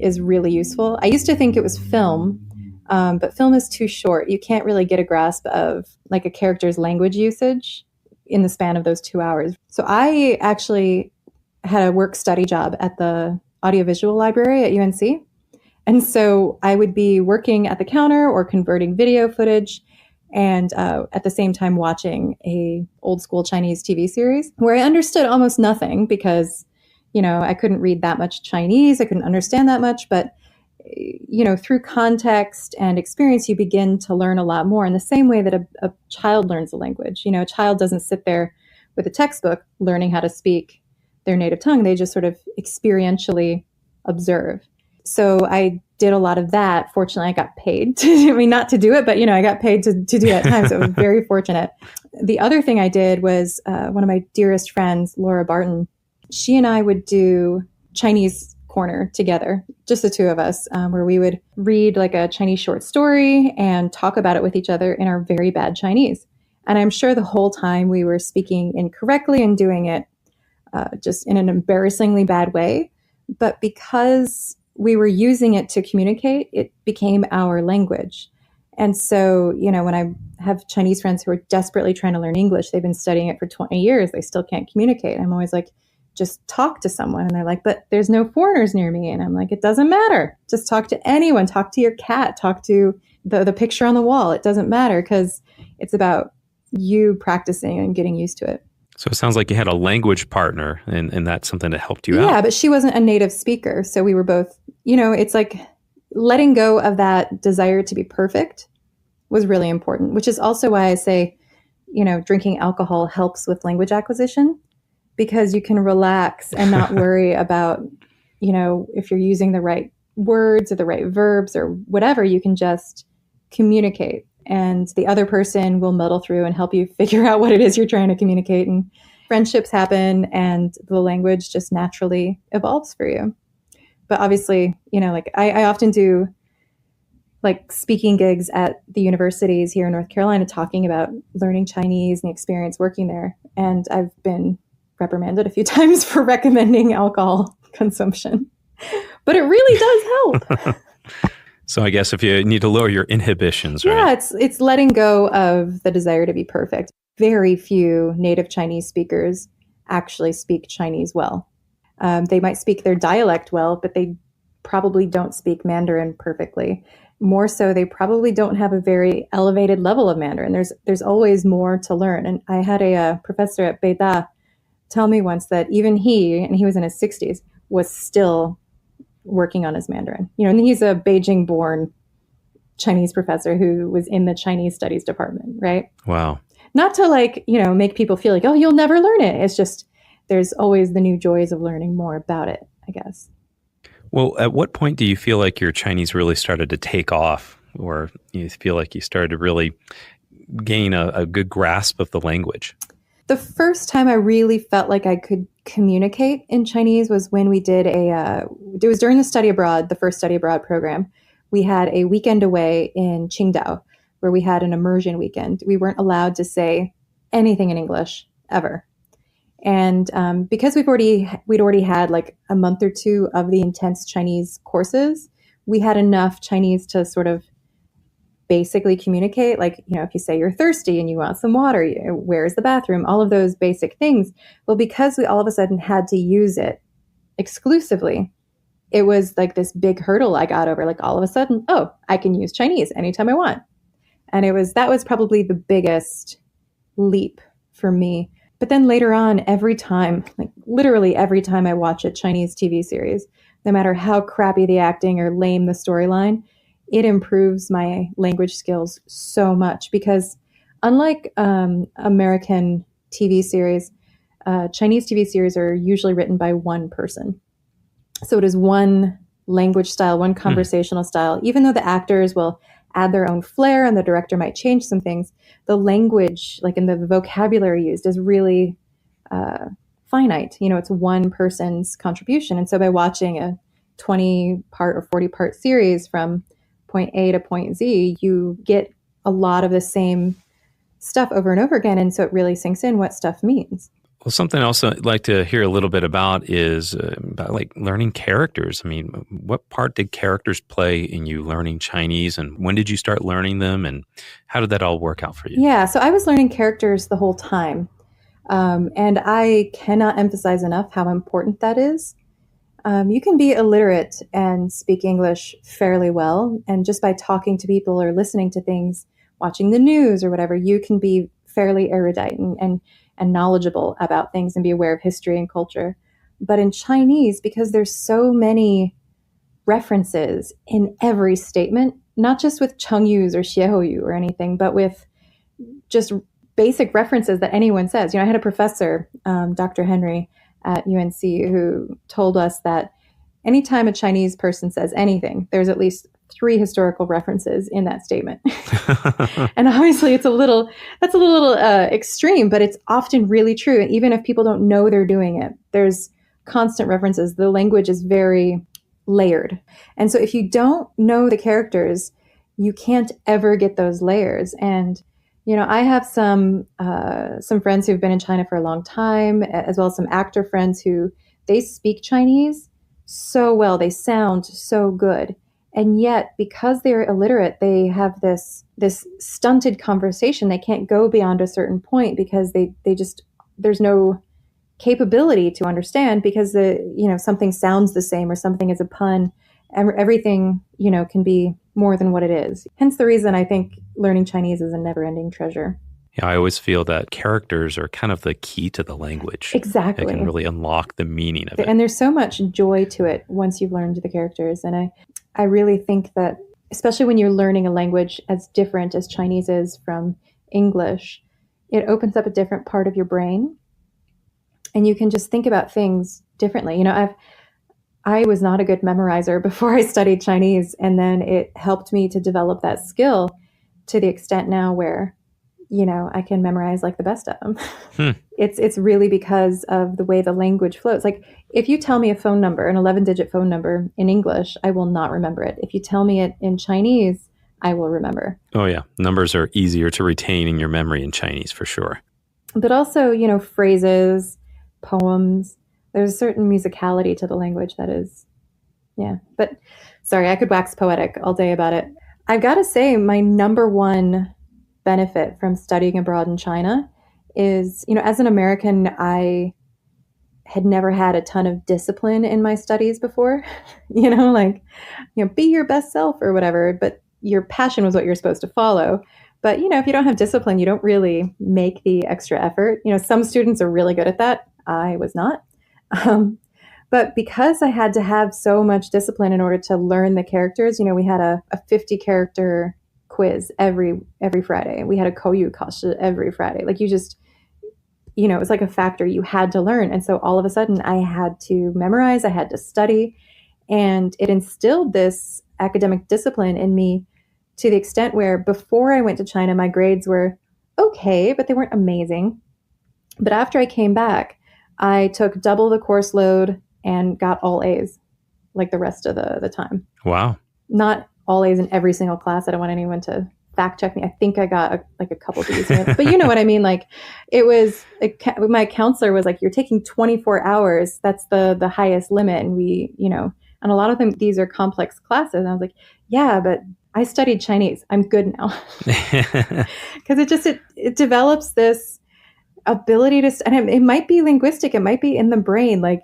is really useful. I used to think it was film, but film is too short. You can't really get a grasp of like a character's language usage in the span of those 2 hours. So I actually had a work study job at the audiovisual library at UNC. And so I would be working at the counter or converting video footage and at the same time watching a old school Chinese TV series where I understood almost nothing because, I couldn't read that much Chinese. I couldn't understand that much. But, through context and experience, you begin to learn a lot more in the same way that a child learns a language. A child doesn't sit there with a textbook learning how to speak their native tongue. They just sort of experientially observe. So I did a lot of that. Fortunately, I got paid not to do it, but, I got paid to do it at times. So I was very fortunate. The other thing I did was one of my dearest friends, Laura Barton, she and I would do Chinese corner together, just the two of us, where we would read like a Chinese short story and talk about it with each other in our very bad Chinese. And I'm sure the whole time we were speaking incorrectly and doing it just in an embarrassingly bad way. But because we were using it to communicate, it became our language. And so, when I have Chinese friends who are desperately trying to learn English, they've been studying it for 20 years, they still can't communicate. I'm always like, just talk to someone. And they're like, but there's no foreigners near me. And I'm like, it doesn't matter. Just talk to anyone. Talk to your cat. Talk to the picture on the wall. It doesn't matter because it's about you practicing and getting used to it. So it sounds like you had a language partner and that's something that helped you out. Yeah, but she wasn't a native speaker. So we were both, it's like letting go of that desire to be perfect was really important, which is also why I say, drinking alcohol helps with language acquisition because you can relax and not worry about, if you're using the right words or the right verbs or whatever, you can just communicate. And the other person will muddle through and help you figure out what it is you're trying to communicate. And friendships happen and the language just naturally evolves for you. But obviously, I often do like speaking gigs at the universities here in North Carolina talking about learning Chinese and the experience working there. And I've been reprimanded a few times for recommending alcohol consumption. But it really does help. So I guess if you need to lower your inhibitions, right? Yeah, it's letting go of the desire to be perfect. Very few native Chinese speakers actually speak Chinese well. They might speak their dialect well, but they probably don't speak Mandarin perfectly. More so, they probably don't have a very elevated level of Mandarin. There's always more to learn. And I had a professor at Beida tell me once that even he was in his 60s, was still working on his Mandarin. And he's a Beijing-born Chinese professor who was in the Chinese studies department, right? Wow. Not to make people feel like, oh, you'll never learn it. It's just, there's always the new joys of learning more about it, I guess. Well, at what point do you feel like your Chinese really started to take off, or you feel like you started to really gain a good grasp of the language? The first time I really felt like I could communicate in Chinese was when we did it was during the first study abroad program. We had a weekend away in Qingdao where we had an immersion weekend. We weren't allowed to say anything in English ever. And because we'd already had like a month or two of the intense Chinese courses, we had enough Chinese to sort of basically communicate. Like, if you say you're thirsty and you want some water, where's the bathroom? All of those basic things. Well, because we all of a sudden had to use it exclusively, it was like this big hurdle I got over. Like all of a sudden, oh, I can use Chinese anytime I want. And that was probably the biggest leap for me. But then later on, every time, like literally every time I watch a Chinese TV series, no matter how crappy the acting or lame the storyline, it improves my language skills so much. Because unlike American TV series, Chinese TV series are usually written by one person. So it is one language style, one conversational style. Even though the actors will add their own flair and the director might change some things, the language, like in the vocabulary used, is really finite. It's one person's contribution. And so by watching a 20-part or 40-part series from point A to point Z, you get a lot of the same stuff over and over again. And so it really sinks in what stuff means. Well, something else I'd like to hear a little bit about is about like learning characters. I mean, what part did characters play in you learning Chinese, and when did you start learning them, and how did that all work out for you? Yeah, so I was learning characters the whole time. And I cannot emphasize enough how important that is. You can be illiterate and speak English fairly well. And just by talking to people or listening to things, watching the news or whatever, you can be fairly erudite and knowledgeable about things and be aware of history and culture. But in Chinese, because there's so many references in every statement, not just with Chengyu or Xiehoyu or anything, but with just basic references that anyone says. I had a professor, Dr. Henry at UNC, who told us that anytime a Chinese person says anything, there's at least 3 historical references in that statement. And obviously that's a little extreme, but it's often really true. And even if people don't know they're doing it, there's constant references. The language is very layered. And so if you don't know the characters, you can't ever get those layers. And I have some friends who've been in China for a long time, as well as some actor friends who they speak Chinese so well. They sound so good. And yet, because they're illiterate, they have this stunted conversation. They can't go beyond a certain point because there's no capability to understand, because something sounds the same or something is a pun. Everything, can be more than what it is. Hence the reason I think learning Chinese is a never-ending treasure. Yeah, I always feel that characters are kind of the key to the language. Exactly. They can really unlock the meaning of it. And there's so much joy to it once you've learned the characters. And I really think that, especially when you're learning a language as different as Chinese is from English, it opens up a different part of your brain. And you can just think about things differently. I was not a good memorizer before I studied Chinese, and then it helped me to develop that skill to the extent now where, I can memorize like the best of them. It's really because of the way the language flows. Like if you tell me a phone number, an 11-digit phone number in English, I will not remember it. If you tell me it in Chinese, I will remember. Oh yeah, numbers are easier to retain in your memory in Chinese for sure. But also, phrases, poems. There's a certain musicality to the language that is, yeah. But sorry, I could wax poetic all day about it. I've got to say, my number one benefit from studying abroad in China is, as an American, I had never had a ton of discipline in my studies before, be your best self or whatever, but your passion was what you're supposed to follow. But, if you don't have discipline, you don't really make the extra effort. Some students are really good at that. I was not. But because I had to have so much discipline in order to learn the characters, we had a 50 character quiz every Friday. We had a koyu kashi every Friday. Like you just, it was like a factor you had to learn. And so all of a sudden I had to memorize, I had to study, and it instilled this academic discipline in me to the extent where before I went to China, my grades were okay, but they weren't amazing. But after I came back, I took double the course load and got all A's like the rest of the time. Wow. Not all A's in every single class. I don't want anyone to fact check me. I think I got a couple D's in it, but you know what I mean? Like it was, my counselor was like, you're taking 24 hours. That's the highest limit. And and a lot of them, these are complex classes. And I was like, yeah, but I studied Chinese. I'm good now. Because it develops this ability to, and it might be linguistic. It might be in the brain. Like,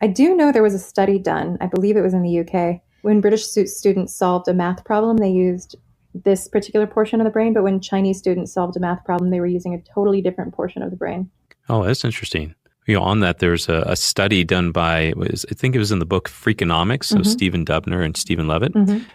I do know there was a study done, I believe it was in the UK, when British students solved a math problem, they used this particular portion of the brain, but when Chinese students solved a math problem, they were using a totally different portion of the brain. Oh, that's interesting. On that, there's a study done by, I think it was in the book Freakonomics of Stephen Dubner and Stephen Levitt,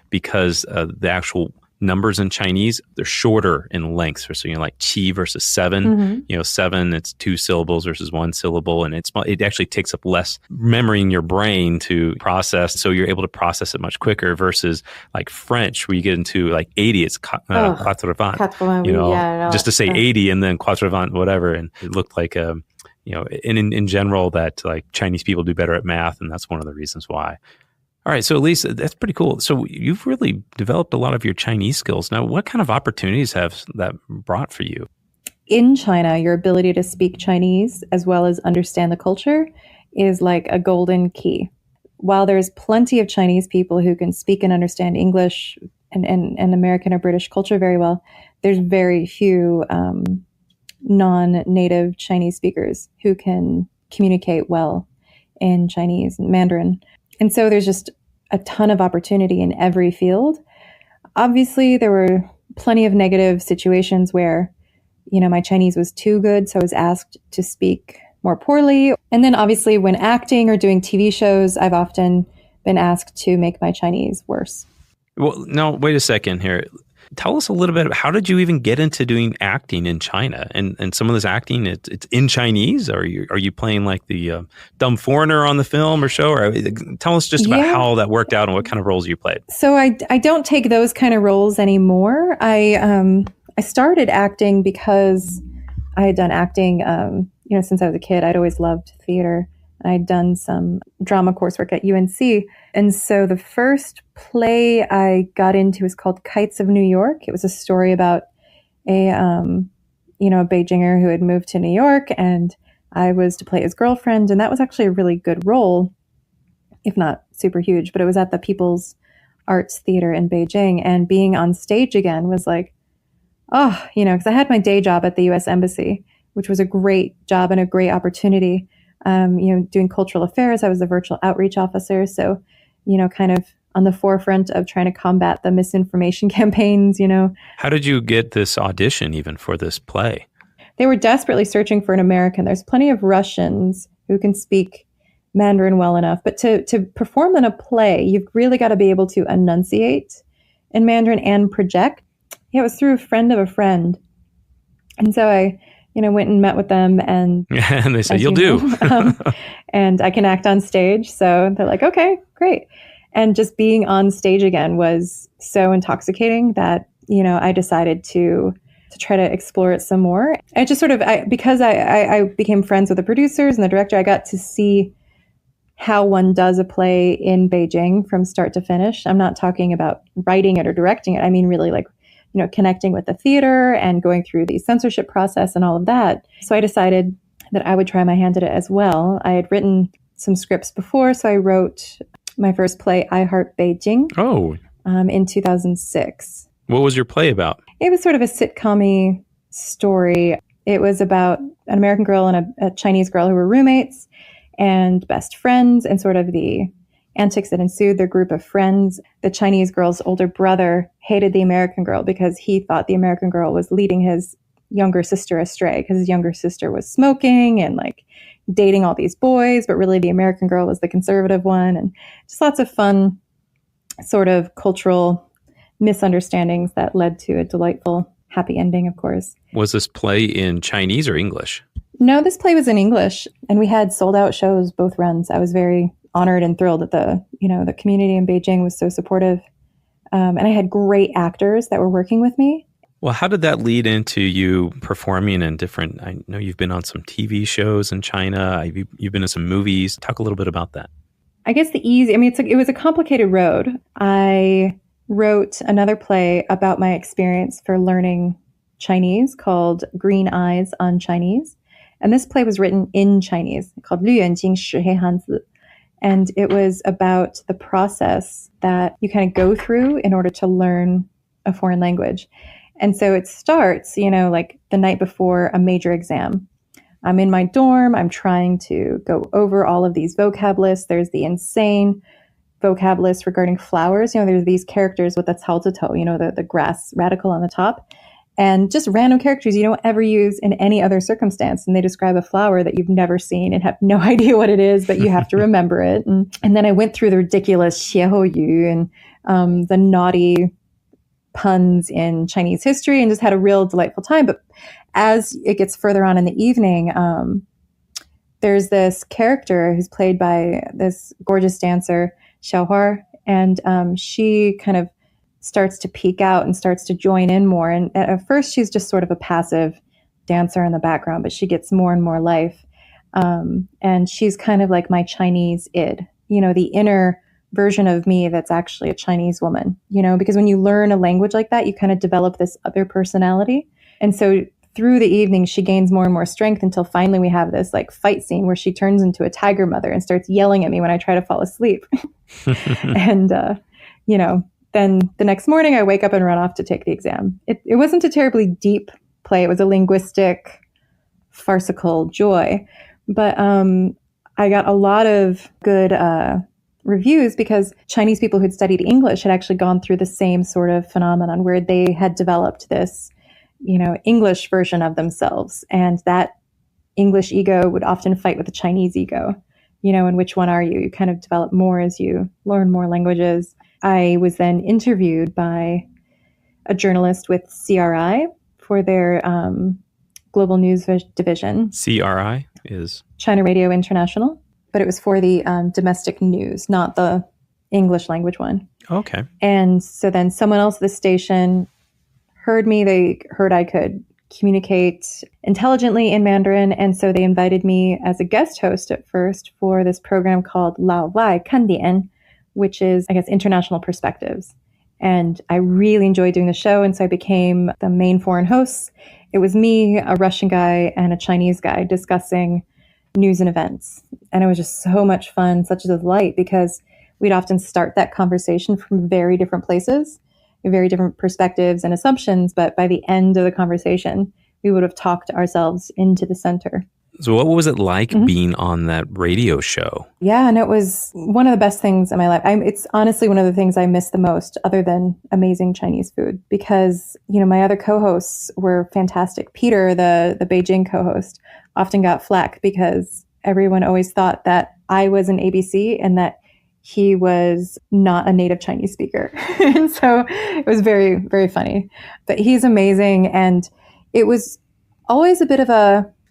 because the actual numbers in Chinese, they're shorter in length. So, like qi versus 7, 7, it's 2 syllables versus 1 syllable. And it actually takes up less memory in your brain to process. So you're able to process it much quicker versus like French, where you get into like 80, it's quatre vingt, just to say 80 and then quatre vingt, whatever. And it looked like, in general that like Chinese people do better at math. And that's one of the reasons why. All right. So Elyse, that's pretty cool. So you've really developed a lot of your Chinese skills. Now, what kind of opportunities have that brought for you? In China, your ability to speak Chinese as well as understand the culture is like a golden key. While there's plenty of Chinese people who can speak and understand English and American or British culture very well, there's very few non-native Chinese speakers who can communicate well in Chinese and Mandarin. And so there's just a ton of opportunity in every field. Obviously, there were plenty of negative situations where, my Chinese was too good, so I was asked to speak more poorly. And then obviously when acting or doing TV shows, I've often been asked to make my Chinese worse. Well, no, wait a second here. Tell us a little bit, how did you even get into doing acting in China? And some of this acting, it's in Chinese? Are you playing like the dumb foreigner on the film or show? Or tell us just about how that worked out and what kind of roles you played. So I don't take those kind of roles anymore. I started acting because I had done acting, since I was a kid. I'd always loved theater. I'd done some drama coursework at UNC. And so the first play I got into was called Kites of New York. It was a story about a Beijinger who had moved to New York, and I was to play his girlfriend. And that was actually a really good role, if not super huge, but it was at the People's Arts Theater in Beijing. And being on stage again was like, because I had my day job at the U.S. Embassy, which was a great job and a great opportunity. Doing cultural affairs. I was a virtual outreach officer. So, kind of on the forefront of trying to combat the misinformation campaigns, How did you get this audition even for this play? They were desperately searching for an American. There's plenty of Russians who can speak Mandarin well enough, but to perform in a play, you've really got to be able to enunciate in Mandarin and project. Yeah, it was through a friend of a friend. And so I went and met with them, and and they said, you'll do. And I can act on stage. So they're like, okay, great. And just being on stage again was so intoxicating that, I decided to try to explore it some more. I just because I became friends with the producers and the director, I got to see how one does a play in Beijing from start to finish. I'm not talking about writing it or directing it. I mean, really like, connecting with the theater and going through the censorship process and all of that. So I decided that I would try my hand at it as well. I had written some scripts before, so I wrote my first play, I Heart Beijing, in 2006. What was your play about? It was sort of a sitcom-y story. It was about an American girl and a Chinese girl who were roommates and best friends, and sort of the antics that ensued, their group of friends. The Chinese girl's older brother hated the American girl because he thought the American girl was leading his younger sister astray, because his younger sister was smoking and like dating all these boys, but really the American girl was the conservative one. And just lots of fun sort of cultural misunderstandings that led to a delightful, happy ending, of course. Was this play in Chinese or English? No, this play was in English, and we had sold out shows both runs. I was very honored and thrilled that the community in Beijing was so supportive. And I had great actors that were working with me. Well, how did that lead into you performing in different, I know you've been on some TV shows in China, you've been in some movies. Talk a little bit about that. I guess it was a complicated road. I wrote another play about my experience for learning Chinese called Green Eyes on Chinese. And this play was written in Chinese called 绿眼睛识黑汉字. And it was about the process that you kind of go through in order to learn a foreign language. And so it starts, like the night before a major exam. I'm in my dorm. I'm trying to go over all of these vocab lists. There's the insane vocab list regarding flowers. There's these characters with the 草字头, the grass radical on the top. And just random characters you don't ever use in any other circumstance. And they describe a flower that you've never seen and have no idea what it is, but you have to remember it. And then I went through the ridiculous 歇后语 and the naughty puns in Chinese history and just had a real delightful time. But as it gets further on in the evening, there's this character who's played by this gorgeous dancer, Xiaohua, and she kind of starts to peek out and starts to join in more. And at first, she's just sort of a passive dancer in the background, but she gets more and more life. And she's kind of like my Chinese id, the inner version of me that's actually a Chinese woman, because when you learn a language like that, you kind of develop this other personality. And so through the evening, she gains more and more strength until finally we have this like fight scene where she turns into a tiger mother and starts yelling at me when I try to fall asleep. And, then the next morning I wake up and run off to take the exam. It wasn't a terribly deep play. It was a linguistic, farcical joy. But I got a lot of good reviews because Chinese people who'd studied English had actually gone through the same sort of phenomenon where they had developed this, English version of themselves. And that English ego would often fight with the Chinese ego, and which one are you? You kind of develop more as you learn more languages. I was then interviewed by a journalist with CRI for their global news division. CRI is? China Radio International, but it was for the domestic news, not the English language one. Okay. And so then someone else at the station heard me. They heard I could communicate intelligently in Mandarin. And so they invited me as a guest host at first for this program called 老外看点, which is, I guess, international perspectives. And I really enjoyed doing the show. And so I became the main foreign host. It was me, a Russian guy, and a Chinese guy discussing news and events. And it was just so much fun, such a delight, because we'd often start that conversation from very different places, very different perspectives and assumptions. But by the end of the conversation, we would have talked ourselves into the center. So what was it like being on that radio show? Yeah, and it was one of the best things in my life. It's honestly one of the things I miss the most, other than amazing Chinese food, because, my other co-hosts were fantastic. Peter, the Beijing co-host, often got flack because everyone always thought that I was an ABC and that he was not a native Chinese speaker. And so it was very, very funny. But he's amazing. And it was always a bit of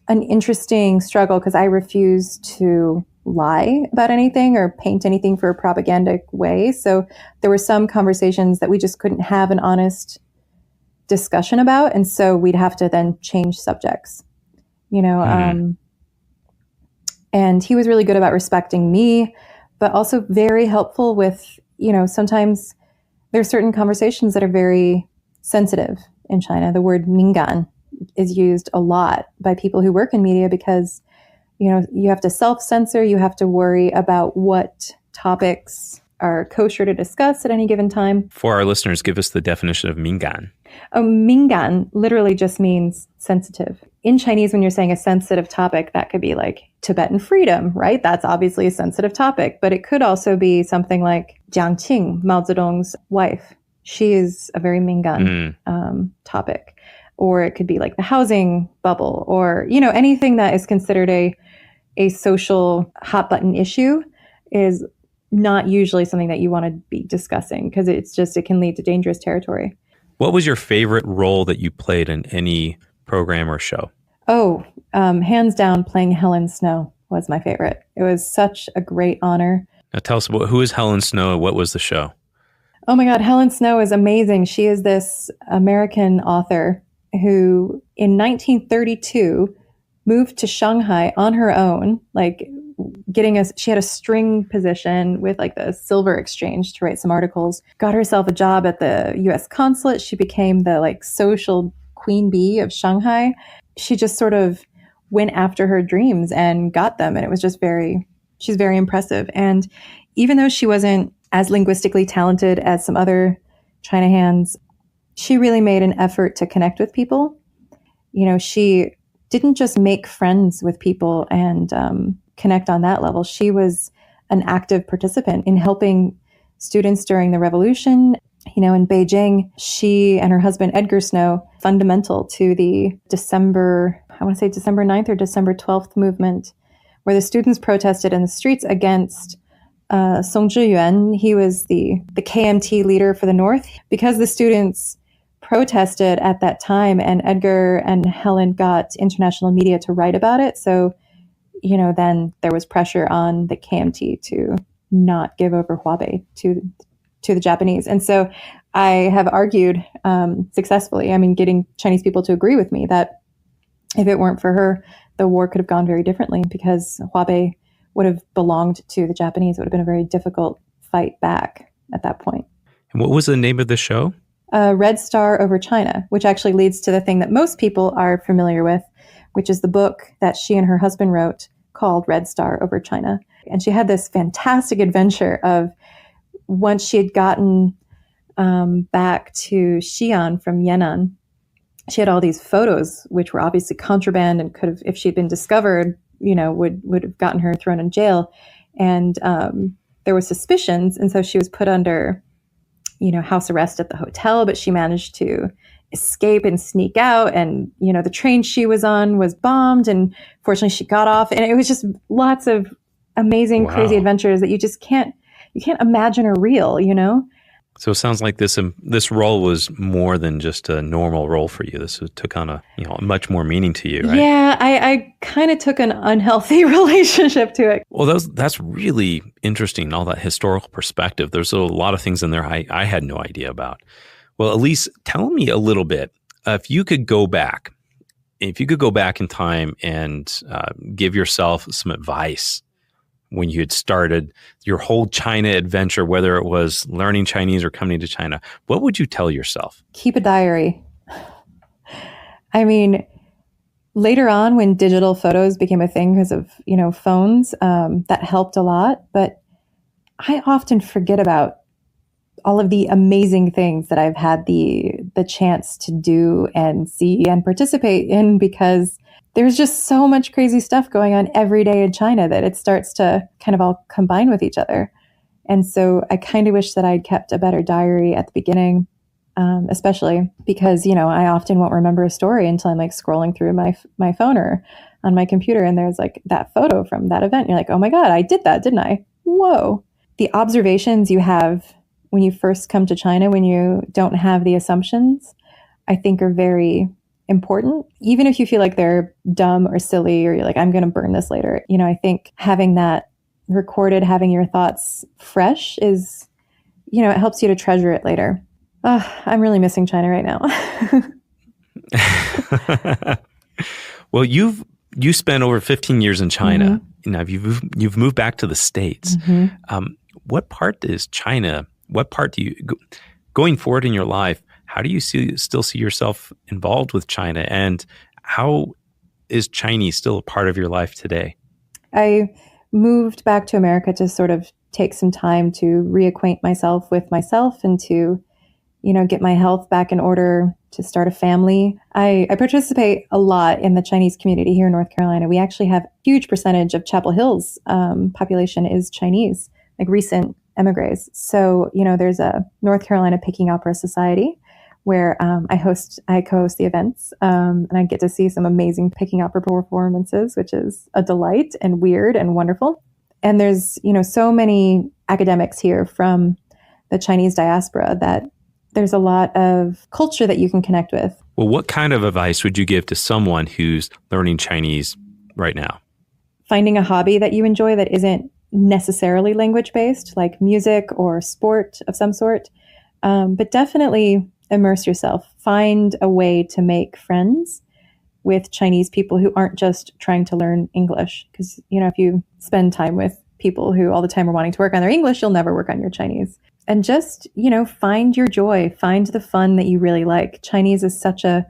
an interesting struggle because I refuse to lie about anything or paint anything for a propagandic way. So there were some conversations that we just couldn't have an honest discussion about. And so we'd have to then change subjects, and he was really good about respecting me, but also very helpful with, sometimes there's certain conversations that are very sensitive in China. The word 敏感 is used a lot by people who work in media because, you have to self-censor, you have to worry about what topics are kosher to discuss at any given time. For our listeners, give us the definition of 敏感. Oh, 敏感 literally just means sensitive. In Chinese, when you're saying a sensitive topic, that could be like Tibetan freedom, right? That's obviously a sensitive topic, but it could also be something like Jiang Qing, Mao Zedong's wife. She is a very 敏感 topic. Or it could be like the housing bubble or, anything that is considered a social hot button issue is not usually something that you want to be discussing because it can lead to dangerous territory. What was your favorite role that you played in any program or show? Oh, hands down, playing Helen Snow was my favorite. It was such a great honor. Now tell us, who is Helen Snow and what was the show? Oh my God, Helen Snow is amazing. She is this American author who in 1932 moved to Shanghai on her own, like she had a string position with like the Silver Exchange to write some articles, got herself a job at the US consulate. She became the like social queen bee of Shanghai. She just sort of went after her dreams and got them. And it was just she's very impressive. And even though she wasn't as linguistically talented as some other China hands, she really made an effort to connect with people. You know, she didn't just make friends with people and connect on that level. She was an active participant in helping students during the revolution. You know, in Beijing, she and her husband, Edgar Snow, fundamental to the December 9th or December 12th movement, where the students protested in the streets against Song Zhiyuan. He was the KMT leader for the North. Because the students protested at that time and Edgar and Helen got international media to write about it. So, you know, then there was pressure on the KMT to not give over Hubei to the Japanese. And so I have argued successfully, getting Chinese people to agree with me that if it weren't for her, the war could have gone very differently because Hubei would have belonged to the Japanese. It would have been a very difficult fight back at that point. And what was the name of the show? Red Star Over China, which actually leads to the thing that most people are familiar with, which is the book that she and her husband wrote called Red Star Over China. And she had this fantastic adventure of once she had gotten back to Xi'an from Yan'an, she had all these photos, which were obviously contraband and could have, if she'd been discovered, would have gotten her thrown in jail. And there were suspicions. And so she was put under, house arrest at the hotel, but she managed to escape and sneak out. And, the train she was on was bombed. And fortunately she got off. And it was just lots of amazing, crazy adventures that you can't imagine are real, So it sounds like this role was more than just a normal role for you. This took on a much more meaning to you, right? Yeah, I kind of took an unhealthy relationship to it. Well, that's really interesting, all that historical perspective. There's a lot of things in there I had no idea about. Well, Elyse, tell me a little bit. If you could go back in time and give yourself some advice when you had started your whole China adventure, whether it was learning Chinese or coming to China, what would you tell yourself? Keep a diary. Later on when digital photos became a thing because of, phones, that helped a lot. But I often forget about all of the amazing things that I've had the chance to do and see and participate in, because there's just so much crazy stuff going on every day in China that it starts to kind of all combine with each other. And so I kind of wish that I'd kept a better diary at the beginning, especially because, I often won't remember a story until I'm like scrolling through my phone or on my computer. And there's like that photo from that event. You're like, oh my God, I did that, didn't I? Whoa. The observations you have when you first come to China, when you don't have the assumptions, I think are very important, even if you feel like they're dumb or silly, or you're like, I'm going to burn this later. I think having that recorded, having your thoughts fresh is, it helps you to treasure it later. I'm really missing China right now. Well, you spent over 15 years in China. Mm-hmm. Now you've moved back to the States. Mm-hmm. What part is China? What part do you, going forward in your life, how do you still see yourself involved with China? And how is Chinese still a part of your life today? I moved back to America to sort of take some time to reacquaint myself with myself and to, get my health back in order, to start a family. I participate a lot in the Chinese community here in North Carolina. We actually have a huge percentage of Chapel Hill's population is Chinese, like recent emigres. So, there's a North Carolina Peking Opera Society where I co-host the events, and I get to see some amazing Peking opera performances, which is a delight and weird and wonderful. And there's, so many academics here from the Chinese diaspora that there's a lot of culture that you can connect with. Well, what kind of advice would you give to someone who's learning Chinese right now? Finding a hobby that you enjoy that isn't necessarily language-based, like music or sport of some sort, but definitely immerse yourself. Find a way to make friends with Chinese people who aren't just trying to learn English. Because, if you spend time with people who all the time are wanting to work on their English, you'll never work on your Chinese. And just, find your joy, find the fun that you really like. Chinese is such a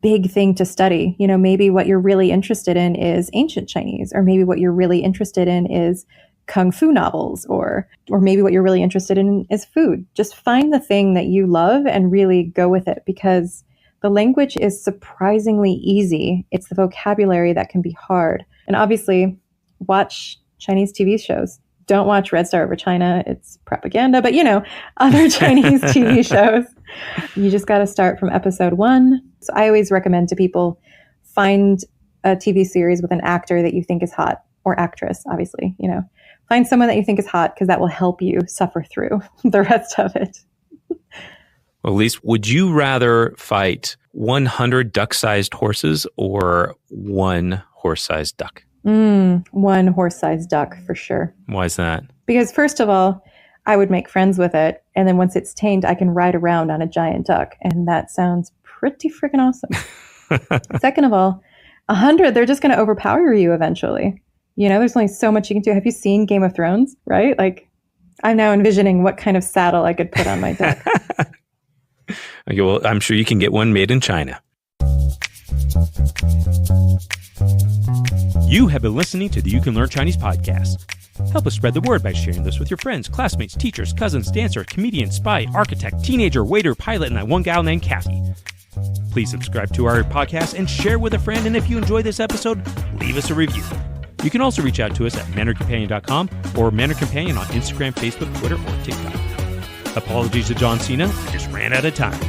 big thing to study. Maybe what you're really interested in is ancient Chinese, or maybe what you're really interested in is kung fu novels, or maybe what you're really interested in is food. Just find the thing that you love and really go with it, because the language is surprisingly easy. It's the vocabulary that can be hard. And obviously, watch Chinese TV shows. Don't watch Red Star Over China. It's propaganda, but other Chinese TV shows. You just got to start from episode 1. So I always recommend to people, find a TV series with an actor that you think is hot, or actress, obviously, find someone that you think is hot, because that will help you suffer through the rest of it. Well, Elyse, would you rather fight 100 duck-sized horses or one horse-sized duck? One horse-sized duck for sure. Why is that? Because first of all, I would make friends with it. And then once it's tamed, I can ride around on a giant duck. And that sounds pretty freaking awesome. Second of all, 100, they're just going to overpower you eventually. There's only so much you can do. Have you seen Game of Thrones? Right? Like, I'm now envisioning what kind of saddle I could put on my duck. Okay, well, I'm sure you can get one made in China. You have been listening to the You Can Learn Chinese podcast. Help us spread the word by sharing this with your friends, classmates, teachers, cousins, dancer, comedian, spy, architect, teenager, waiter, pilot, and that one gal named Kathy. Please subscribe to our podcast and share with a friend. And if you enjoyed this episode, leave us a review. You can also reach out to us at mannercompanion.com or Manner Companion on Instagram, Facebook, Twitter, or TikTok. Apologies to John Cena, I just ran out of time.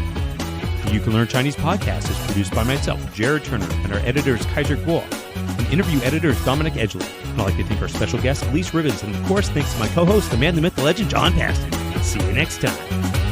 The You Can Learn Chinese podcast is produced by myself, Jared Turner, and our editor is Kaiser Guo. And interview editor is Dominic Edgley. And I'd like to thank our special guest, Elyse Ribbons, and of course, thanks to my co-host, the man, the myth, the legend, John Pasden. See you next time.